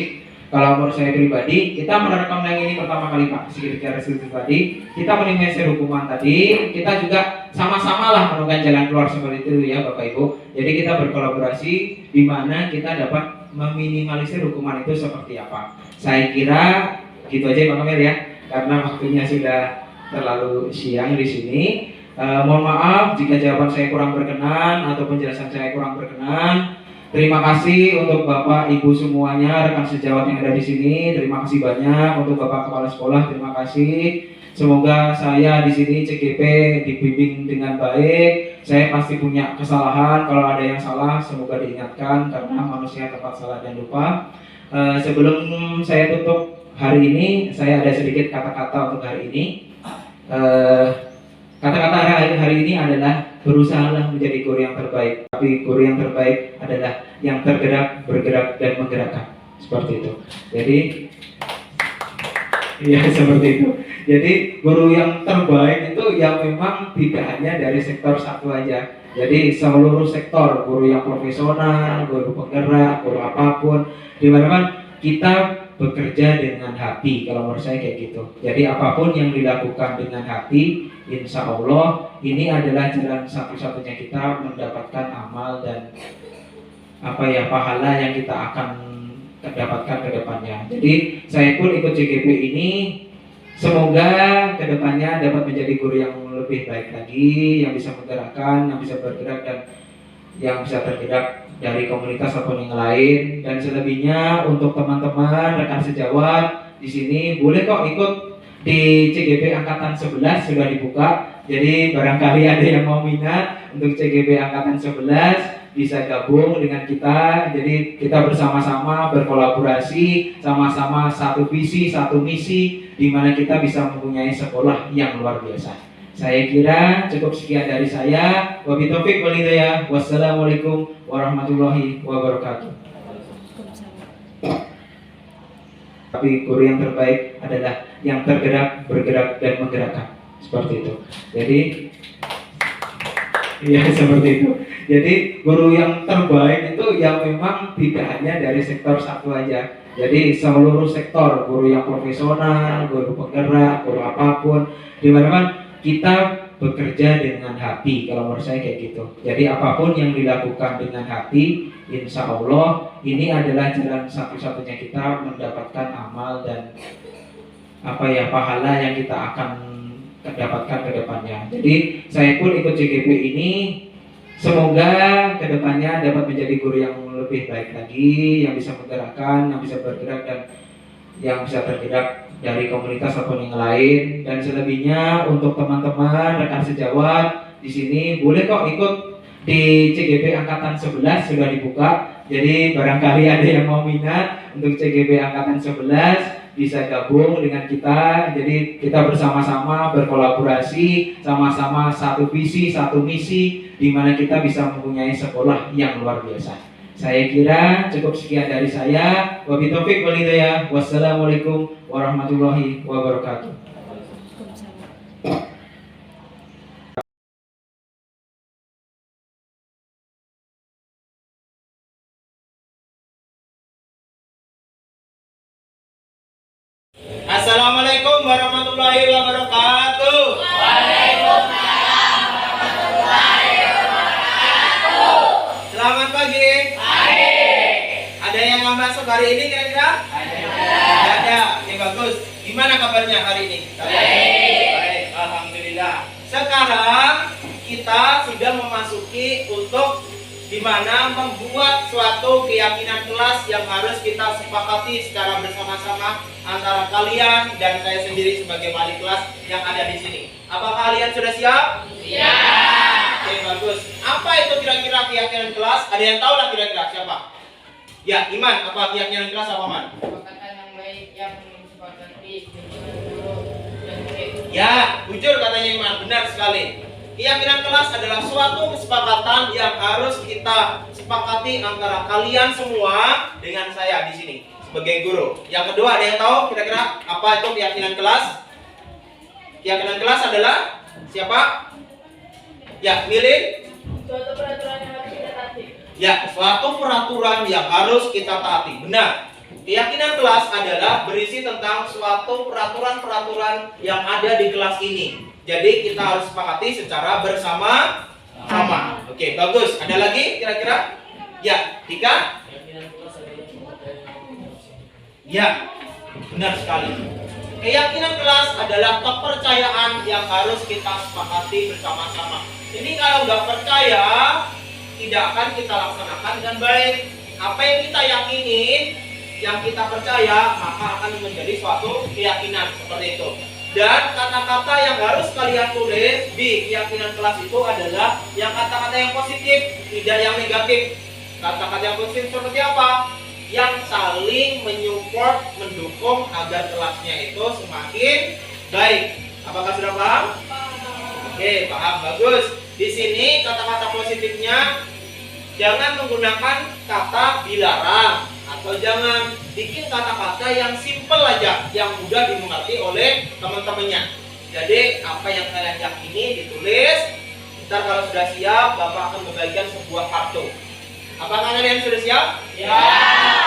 kalau menurut saya pribadi, kita menerapkan yang ini pertama kali Pak, segitiga restitusi tadi, kita minimalisir hukuman tadi, kita juga sama-sama lah menemukan jalan keluar seperti itu ya Bapak Ibu. Jadi kita berkolaborasi di mana kita dapat meminimalisir hukuman itu seperti apa. Saya kira gitu aja Pak Kamil ya, karena waktunya sudah terlalu siang di sini. Mohon maaf jika jawaban saya kurang berkenan atau penjelasan saya kurang berkenan. Terima kasih untuk Bapak Ibu semuanya, rekan sejawat yang ada di sini. Terima kasih banyak untuk Bapak Kepala Sekolah. Terima kasih. Semoga saya di sini CGP dibimbing dengan baik. Saya pasti punya kesalahan. Kalau ada yang salah, semoga diingatkan karena manusia tempat salah dan lupa. Sebelum saya tutup hari ini, saya ada sedikit kata-kata untuk hari ini. Kata-kata hari ini adalah berusahalah menjadi guru yang terbaik. Tapi guru yang terbaik adalah yang tergerak, bergerak, dan menggerakkan. Seperti itu. Jadi, ya seperti itu. Jadi guru yang terbaik itu yang memang tidak hanya dari sektor satu aja. Jadi seluruh sektor, guru yang profesional, guru penggerak, guru apapun, di mana kita bekerja dengan hati, kalau menurut saya kayak gitu. Jadi apapun yang dilakukan dengan hati, insya Allah ini adalah jalan satu-satunya kita mendapatkan amal dan pahala yang kita akan dapatkan ke depannya. Jadi saya pun ikut CGP ini, semoga ke depannya dapat menjadi guru yang lebih baik lagi, yang bisa menggerakkan, yang bisa bergerak dan yang bisa tergerak dari komunitas ataupun yang lain. Dan selebihnya untuk teman-teman rekan sejawat di sini boleh kok ikut di CGP angkatan 11 sudah dibuka. Jadi barangkali ada yang mau minat untuk CGP angkatan 11 bisa gabung dengan kita. Jadi kita bersama-sama berkolaborasi, sama-sama satu visi, satu misi, di mana kita bisa mempunyai sekolah yang luar biasa. Saya kira cukup sekian dari saya. Wabillahi taufiq wal hidayah. Wassalamualaikum warahmatullahi wabarakatuh. Tapi guru yang terbaik adalah yang tergerak, bergerak, dan menggerakkan. Seperti itu. Jadi, ya seperti itu. Jadi guru yang terbaik itu yang memang tidak hanya dari sektor satu aja. Jadi seluruh sektor, guru yang profesional, guru penggerak, guru apapun, di mana kita bekerja dengan hati. Kalau menurut saya kayak gitu. Jadi apapun yang dilakukan dengan hati, insya Allah ini adalah jalan satu-satunya kita mendapatkan amal dan pahala yang kita akan dapatkan ke depannya. Jadi saya pun ikut CGP ini, semoga ke depannya dapat menjadi guru yang lebih baik lagi, yang bisa menggerakkan, yang bisa bergerak dan yang bisa tergerak dari komunitas ataupun yang lain. Dan selebihnya untuk teman-teman rekan sejawat di sini boleh kok ikut di CGP angkatan 11 sudah dibuka. Jadi barangkali ada yang mau minat untuk CGP angkatan 11 bisa gabung dengan kita. Jadi kita bersama-sama berkolaborasi, sama-sama satu visi, satu misi, di mana kita bisa mempunyai sekolah yang luar biasa. Saya kira cukup sekian dari saya. Wabillahi taufiq wal hidayah. Wassalamualaikum warahmatullahi wabarakatuh. Assalamualaikum warahmatullahi wabarakatuh. Waalaikumsalam warahmatullahi wabarakatuh. Selamat pagi. Ada yang mau masuk hari ini kira-kira? Ada. Oke, bagus. Gimana kabarnya hari ini? Baik. Alhamdulillah. Sekarang kita sudah memasuki untuk di mana membuat suatu keyakinan kelas yang harus kita sepakati secara bersama-sama antara kalian dan saya sendiri sebagai wali kelas yang ada di sini. Apakah kalian sudah siap? Siap. Oke, bagus. Apa itu kira-kira keyakinan kelas? Ada yang tahu lah kira-kira siapa? Ya, Iman. Apa keyakinan kelas apa, Man? Kesepakatan yang baik yang disepakati dengan guru dan murid. Ya, jujur katanya Iman. Benar sekali. Keyakinan kelas adalah suatu kesepakatan yang harus kita sepakati antara kalian semua dengan saya di sini sebagai guru. Yang kedua, ada yang tahu kira-kira apa itu keyakinan kelas? Keyakinan kelas adalah siapa? Ya, milih. Suatu peraturan yang harus kita taati. Ya, suatu peraturan yang harus kita taati. Benar. Keyakinan kelas adalah berisi tentang suatu peraturan-peraturan yang ada di kelas ini. Jadi kita harus sepakati secara bersama-sama. Oke, bagus. Ada lagi kira-kira? Ya, Dika? Ya, benar sekali. Keyakinan kelas adalah kepercayaan yang harus kita sepakati bersama-sama. Ini kalau nggak percaya, tidak akan kita laksanakan dengan baik. Apa yang kita yakini, yang kita percaya, maka akan menjadi suatu keyakinan seperti itu. Dan kata-kata yang harus kalian tulis di keyakinan kelas itu adalah yang kata-kata yang positif, tidak yang negatif. Kata-kata yang positif seperti apa? Yang saling menyupport, mendukung agar kelasnya itu semakin baik. Apakah sudah paham? Oke, paham, bagus. Di sini kata-kata positifnya jangan menggunakan kata dilarang. Atau jangan bikin kata-kata yang simple aja, yang mudah dimengerti oleh teman-temannya. Jadi apa yang kalian yakini ditulis. Ntar kalau sudah siap, Bapak akan membagikan sebuah kartu. Apakah kalian sudah siap? Ya.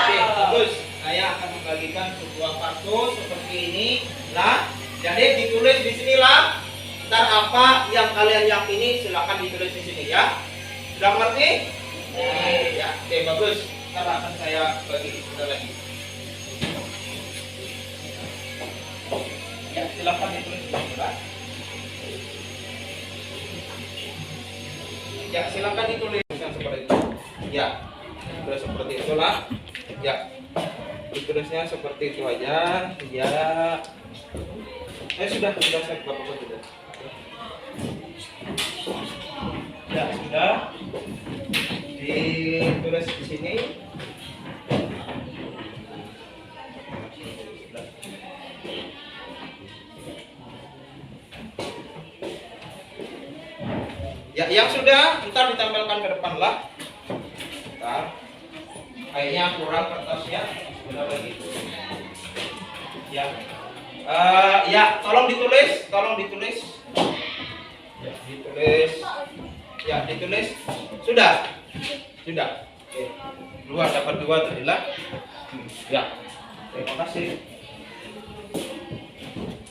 Oke, bagus. Saya akan membagikan sebuah kartu seperti ini. Nah, jadi ditulis di sinilah. Ntar apa yang kalian yakini silakan ditulis di sini ya. Sudah mengerti? Ya. Oke, bagus. Ntar akan saya bagi sudah lagi. Ya, silakan ditulis di sini, Pak. Ya, silakan ditulis yang seperti itu. Ya, sudah seperti itulah. Ya, ditulisnya seperti itu aja. Ya, sudah saya bapak sudah. Ya, sudah ditulis di sini. Ya, yang sudah ntar ditempelkan ke depan lah. Ntar kayaknya kurang kertasnya. Sudah lagi. Ya, ya, tolong ditulis, Ya, ditulis. Ya, ditulis. Sudah. Oke. Dapat dua tadi lah. Ya. Terima kasih.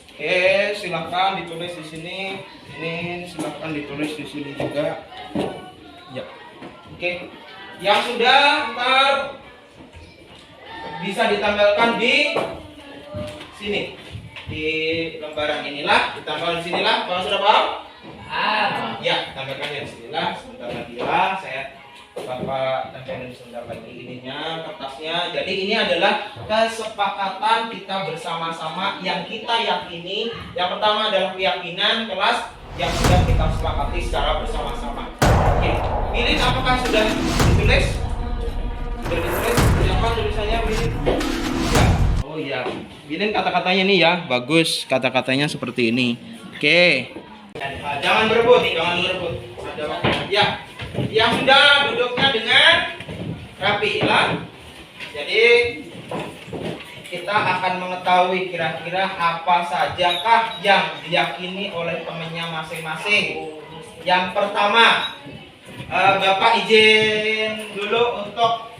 Oke, silakan ditulis di sini. Ini silakan ditulis di sini juga. Ya. Oke. Yang sudah ntar bisa ditambahkan di sini. Di lembaran inilah, ditambahkan di sinilah. Kalau sudah paham? Ya, tambahkan yang sinilah. Sebentar lagi lah, saya Bapak tempelin sebentar lagi ininya, kertasnya. Jadi ini adalah kesepakatan kita bersama-sama yang kita yakini. Yang pertama adalah keyakinan kelas yang sudah kita sepakati secara bersama-sama. Oke, pilih apakah sudah ditulis? Sudah ditulis? Siapa tulisannya pilih? Ya. Oh iya, pilih kata-katanya nih ya. Bagus, kata-katanya seperti ini. Oke. Jangan berebut, jangan berebut. Ada waktu. Ya. Yang sudah duduknya dengan rapi lah. Jadi kita akan mengetahui kira-kira apa sajakah yang diyakini oleh temannya masing-masing. Yang pertama, Bapak izin dulu untuk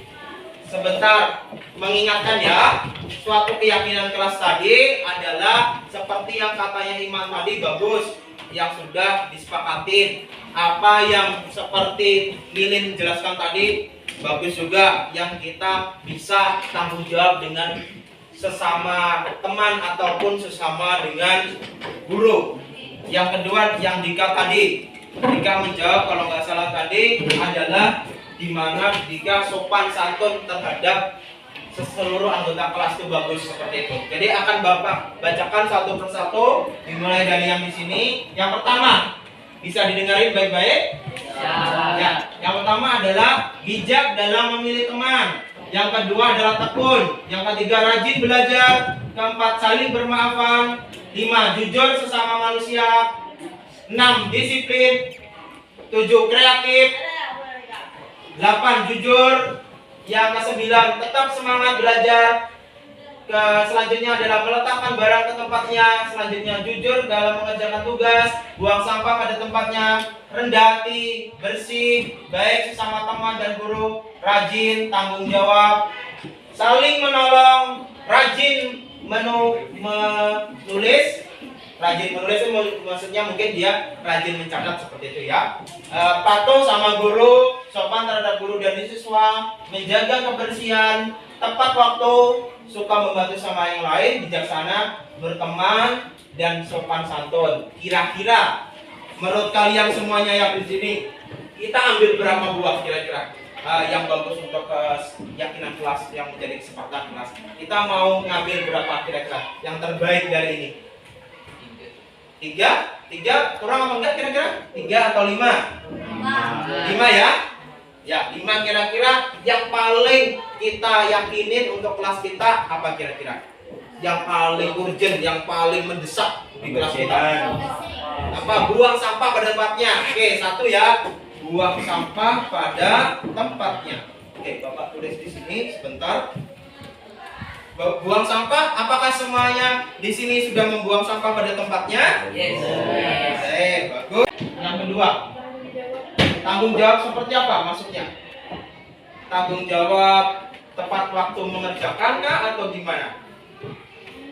sebentar mengingatkan ya, suatu keyakinan kelas tadi adalah seperti yang katanya Iman tadi, bagus, yang sudah disepakatin. Apa yang seperti Lilin jelaskan tadi bagus juga, yang kita bisa tanggung jawab dengan sesama teman ataupun sesama dengan guru. Yang kedua yang Dika tadi, Dika menjawab kalau nggak salah tadi adalah dimana Dika sopan santun terhadap seluruh anggota kelas itu bagus seperti itu. Jadi akan Bapak bacakan satu persatu dimulai dari yang di sini. Yang pertama, bisa didengarin baik-baik? Ya. Yang pertama adalah bijak dalam memilih teman. Yang kedua adalah tekun. Yang ketiga rajin belajar. Keempat saling bermaafan. 5 jujur sesama manusia. 6 disiplin. 7 kreatif. 8 jujur. Yang ke-9 tetap semangat belajar. Selanjutnya adalah meletakkan barang ke tempatnya. Selanjutnya jujur dalam mengerjakan tugas, buang sampah pada tempatnya, rendah hati, bersih, baik sesama teman dan guru, rajin, tanggung jawab, saling menolong, rajin menulis. Rajin menulis itu maksudnya mungkin dia rajin mencatat seperti itu ya. Patuh sama guru, sopan terhadap guru dan siswa, menjaga kebersihan, tepat waktu, suka membantu sama yang lain, bijaksana, berteman, dan sopan santun. Kira-kira menurut kalian semuanya yang di sini, kita ambil berapa buah kira-kira yang bagus untuk keyakinan kelas yang menjadi kesepakatan kelas? Kita mau ngambil berapa kira-kira yang terbaik dari ini? 3 kurang apa enggak kira-kira? 3 atau 5? 5 ya? Ya, 5 kira-kira yang paling kita yakinin untuk kelas kita apa kira-kira? Yang paling urgent, yang paling mendesak di kelas kita. Apa? Buang sampah pada tempatnya. Oke, 1 ya. Buang sampah pada tempatnya. Oke, Bapak tulis di sini sebentar. Buang sampah, apakah semuanya di sini sudah membuang sampah pada tempatnya? Yes. Bagus. Yang kedua, tanggung jawab seperti apa maksudnya? Tanggung jawab tepat waktu mengerjakan kah atau gimana?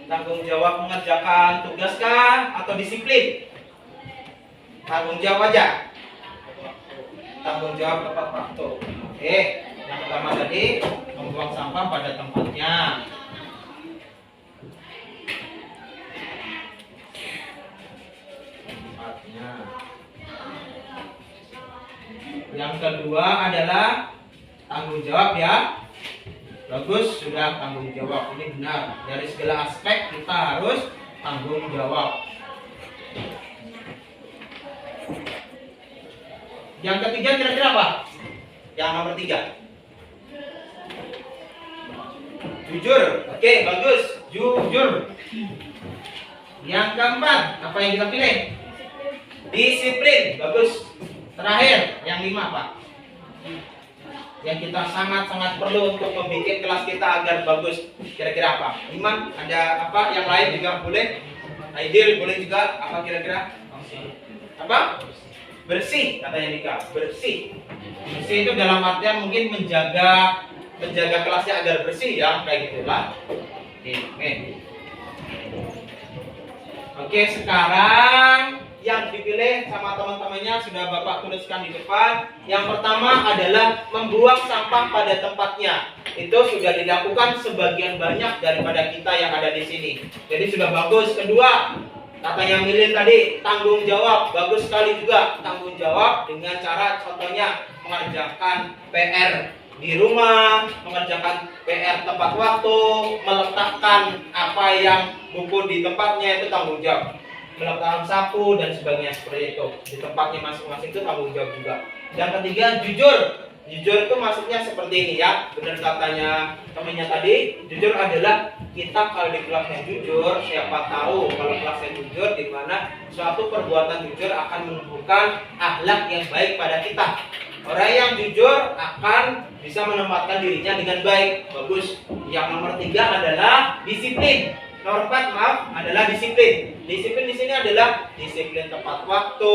Tanggung jawab mengerjakan tugas kah atau disiplin? Tanggung jawab aja. Tanggung jawab tepat waktu. Oke, yang pertama tadi membuang sampah pada tempatnya. Yang kedua adalah tanggung jawab ya. Bagus, sudah tanggung jawab. Ini benar. Dari segala aspek kita harus tanggung jawab. Yang ketiga kira-kira apa? Yang nomor 3. Jujur. Oke, bagus. Jujur. Yang keempat, apa yang kita pilih? Disiplin. Bagus. Terakhir, yang 5 Pak. Yang kita sangat-sangat perlu untuk membuat kelas kita agar bagus. Kira-kira apa? Iman, ada apa? Yang lain juga boleh. Aidil boleh juga. Apa kira-kira? Apa? Bersih, katanya Dika. Bersih. Bersih itu dalam artian mungkin menjaga kelasnya agar bersih ya, kayak gitulah. Oke, sekarang yang dipilih sama teman-temannya sudah Bapak tuliskan di depan. Yang pertama adalah membuang sampah pada tempatnya. Itu sudah dilakukan sebagian banyak daripada kita yang ada di sini. Jadi sudah bagus. Kedua, kata yang milih tadi, tanggung jawab. Bagus sekali juga tanggung jawab dengan cara contohnya mengerjakan PR di rumah, mengerjakan PR tepat waktu, meletakkan apa yang buku di tempatnya itu tanggung jawab, meletakkan sapu dan sebagainya seperti itu di tempatnya masing-masing itu tanggung jawab juga. Yang ketiga, jujur. Jujur itu maksudnya seperti ini ya, benar katanya temannya tadi, jujur adalah kita kalau di kelasnya jujur, siapa tahu kalau kelasnya jujur di mana suatu perbuatan jujur akan menumbuhkan akhlak yang baik pada kita. Orang yang jujur akan bisa menempatkan dirinya dengan baik. Bagus. Yang nomor 3 adalah disiplin. Nomor 4 adalah disiplin. Disiplin di sini adalah disiplin tepat waktu,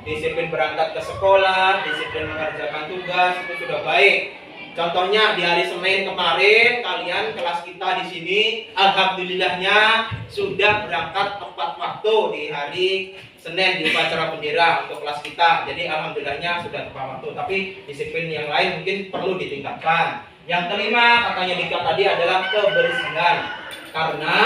disiplin berangkat ke sekolah, disiplin mengerjakan tugas, itu sudah baik. Contohnya di hari Senin kemarin kalian kelas kita di sini alhamdulillahnya sudah berangkat tepat waktu di hari Senin di upacara bendera untuk kelas kita. Jadi alhamdulillahnya sudah tepat waktu. Tapi disiplin yang lain mungkin perlu ditingkatkan. Yang kelima katanya Dika tadi adalah kebersihan. Karena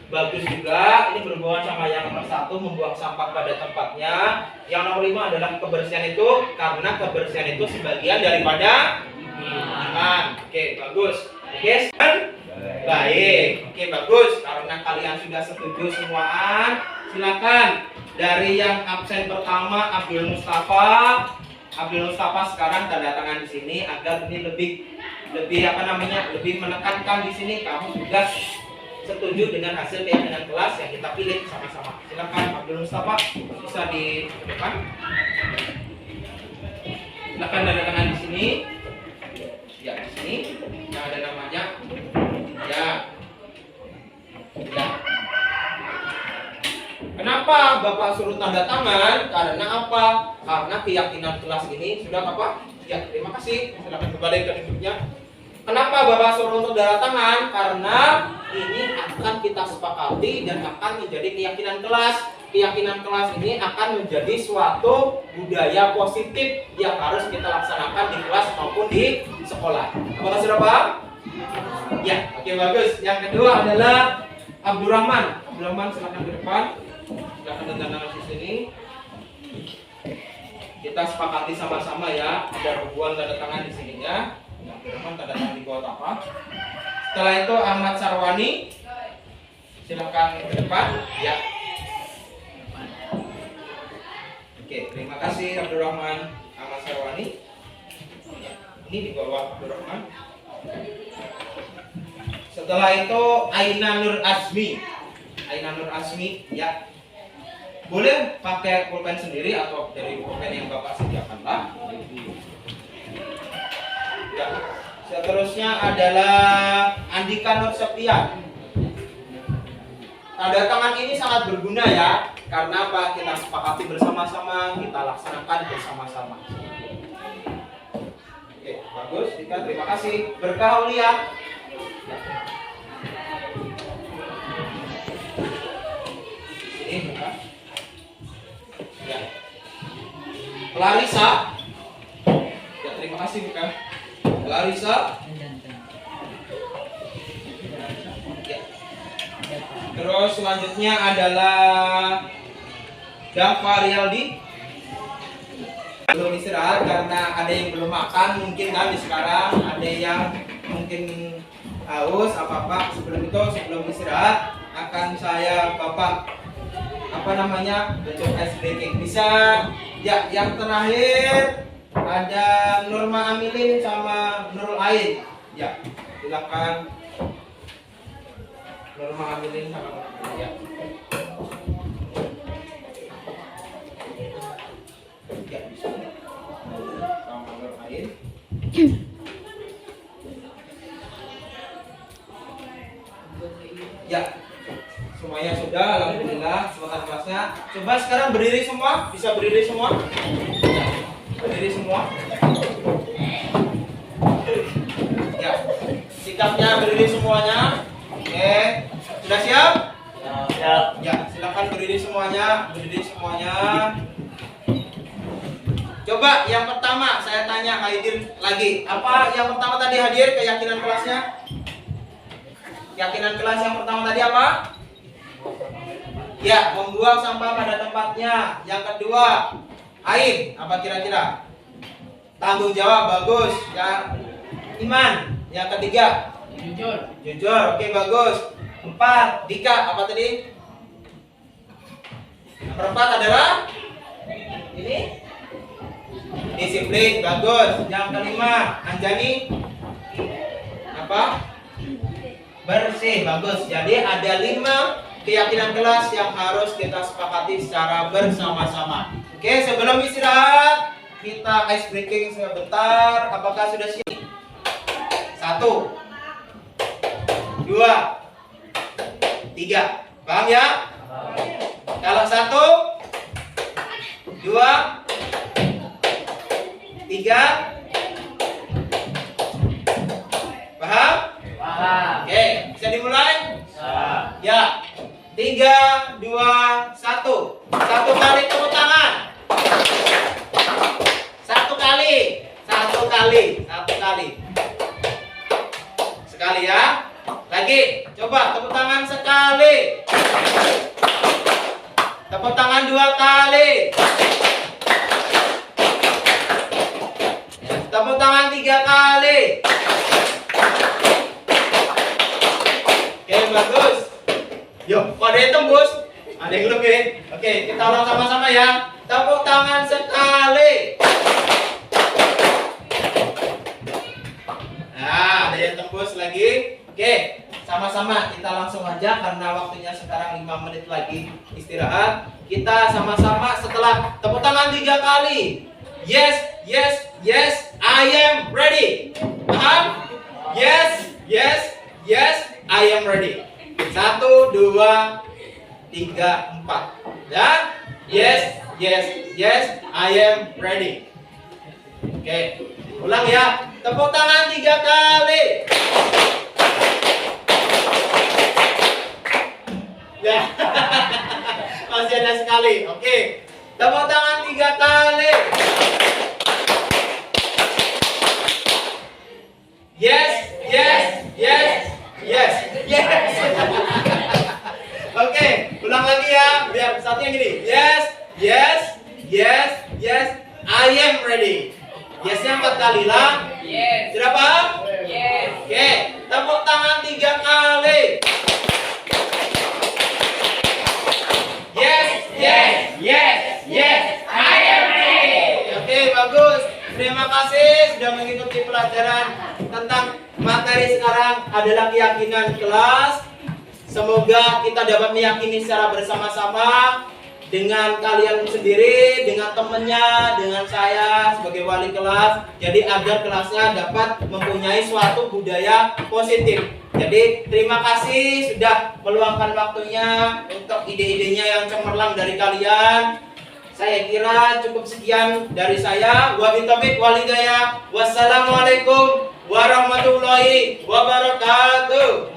bagus juga ini berhubungan sama yang nomor 1 membuang sampah pada tempatnya. Yang nomor 5 adalah kebersihan itu karena kebersihan itu sebagian daripada iman. Oke, bagus. Oke, baik. Oke, bagus. Karena kalian sudah setuju semuaan, silakan. Dari yang absen pertama Abdul Mustafa sekarang tanda tangan di sini agar ini lebih menekankan di sini kamu sudah setuju dengan hasil keyakinan kelas yang kita pilih sama-sama. Silakan Abdul Mustafa bisa di depan. Silakan tanda tangan di sini. Ya, di sini yang ada namanya. Ya. Ya. Kenapa Bapak suruh tanda tangan? Karena apa? Karena keyakinan kelas ini sudah apa? Ya, terima kasih. Silakan kembali ke duduknya. Kenapa Bapak suruh untuk tanda tangan? Karena ini akan kita sepakati dan akan menjadi keyakinan kelas. Keyakinan kelas ini akan menjadi suatu budaya positif yang harus kita laksanakan di kelas maupun di sekolah. Apakah sudah paham? Ya, oke, bagus. Yang kedua adalah Abdurrahman. Abdurrahman silakan ke depan. Silakan tanda tangan di sini. Kita sepakati sama-sama ya. Ada ribuan tanda tangan di sininya. Abdurrahman tanda tangan di bawah apa? Setelah itu Ahmad Sarwani. Silakan ke depan. Ya. Oke, terima kasih Abdurrahman Ahmad Sarwani. Ini di bawah Abdurrahman. Setelah itu Aina Nur Azmi. Aina Nur Azmi, ya. Boleh pakai pulpen sendiri atau dari pulpen yang Bapak sediakan, Pak. Ya. Seterusnya adalah Andika Nur Septian. Tanda tangan ini sangat berguna ya. Karena apa? Kita sepakati bersama-sama, kita laksanakan bersama-sama. Oke, bagus. Dika, terima kasih. Berkah Aulia. Ini Dika. Ya. Clarissa. Ya, terima kasih Dika. Clarissa. Ya. Terus selanjutnya adalah Dava Riyaldi. Belum istirahat karena ada yang belum makan mungkin kan di sekarang, ada yang mungkin haus apa sebelum istirahat akan saya Bapak bentuk ice breaking bisa ya. Yang terakhir ada Nurma Amilin sama Nurul Ain ya, silakan Nurma Amilin sama Nurul Ain ya. Ya, bisa sama Nurul Ain. Ya, semuanya sudah, alhamdulillah. Selesai kelasnya. Coba sekarang berdiri semua, bisa berdiri semua. Berdiri semua. Ya, sikapnya berdiri semuanya. Oke. lagi. Apa yang pertama tadi hadir keyakinan kelasnya? Keyakinan kelas yang pertama tadi apa? Ya, membuang sampah pada tempatnya. Yang kedua, Ain, apa kira-kira? Tanggung jawab, bagus. Ya, Iman. Yang ketiga, Jujur. jujur, oke bagus. 4, Dika, apa tadi? Yang keempat adalah ini disiplin, bagus. Yang kelima, Anjani, apa? Bersih, bagus. Jadi ada 5 keyakinan kelas yang harus kita sepakati secara bersama-sama. Oke, sebelum istirahat kita ice breaking sebentar. Apakah sudah siap? 1, 2, 3. Paham ya? Kalau 1, 2, 3. Paham? Paham. Oke, bisa dimulai? Ya. 3, 2, 1. 1 kali tepuk tangan. 1 kali. 1 kali. 1 kali. Sekali ya. Lagi. Coba tepuk tangan sekali. Tepuk tangan 2 kali. Tepuk tangan 3 kali. Oke, bagus. Yuk, kok ada yang tembus? Ada yang lebih. Oke, kita ulang sama-sama ya. Tepuk tangan sekali. Nah, ada yang tembus lagi. Oke, sama-sama kita langsung aja karena waktunya sekarang 5 menit lagi istirahat. Kita sama-sama setelah tepuk tangan 3 kali. Yes, yes, yes, I am ready. Paham? Yes, yes, yes, I am ready. 1, 2, 3, 4. Dan yes, yes, yes, I am ready. Oke, ulang ya. Tepuk tangan 3 kali. Ya. Masih ada sekali. Oke. Tepuk tangan 3 kali. Yes, yes, yes, yes, yes. Oke, ulang lagi ya. Biar satunya gini. Yes, yes, yes, yes, I am ready. Yesnya 4 kali lah. Yes. Sudah paham? Yes. Oke, tepuk tangan 3 kali. Yes, yes, yes, yes, I am ready. Oke, bagus. Terima kasih sudah mengikuti pelajaran tentang materi sekarang adalah keyakinan kelas. Semoga kita dapat meyakini secara bersama-sama dengan kalian sendiri, dengan temennya, dengan saya sebagai wali kelas. Jadi agar kelasnya dapat mempunyai suatu budaya positif. Jadi terima kasih sudah meluangkan waktunya untuk ide-idenya yang cemerlang dari kalian. Saya kira cukup sekian dari saya. Wabillahi taufiq wal hidayah. Wassalamualaikum warahmatullahi wabarakatuh.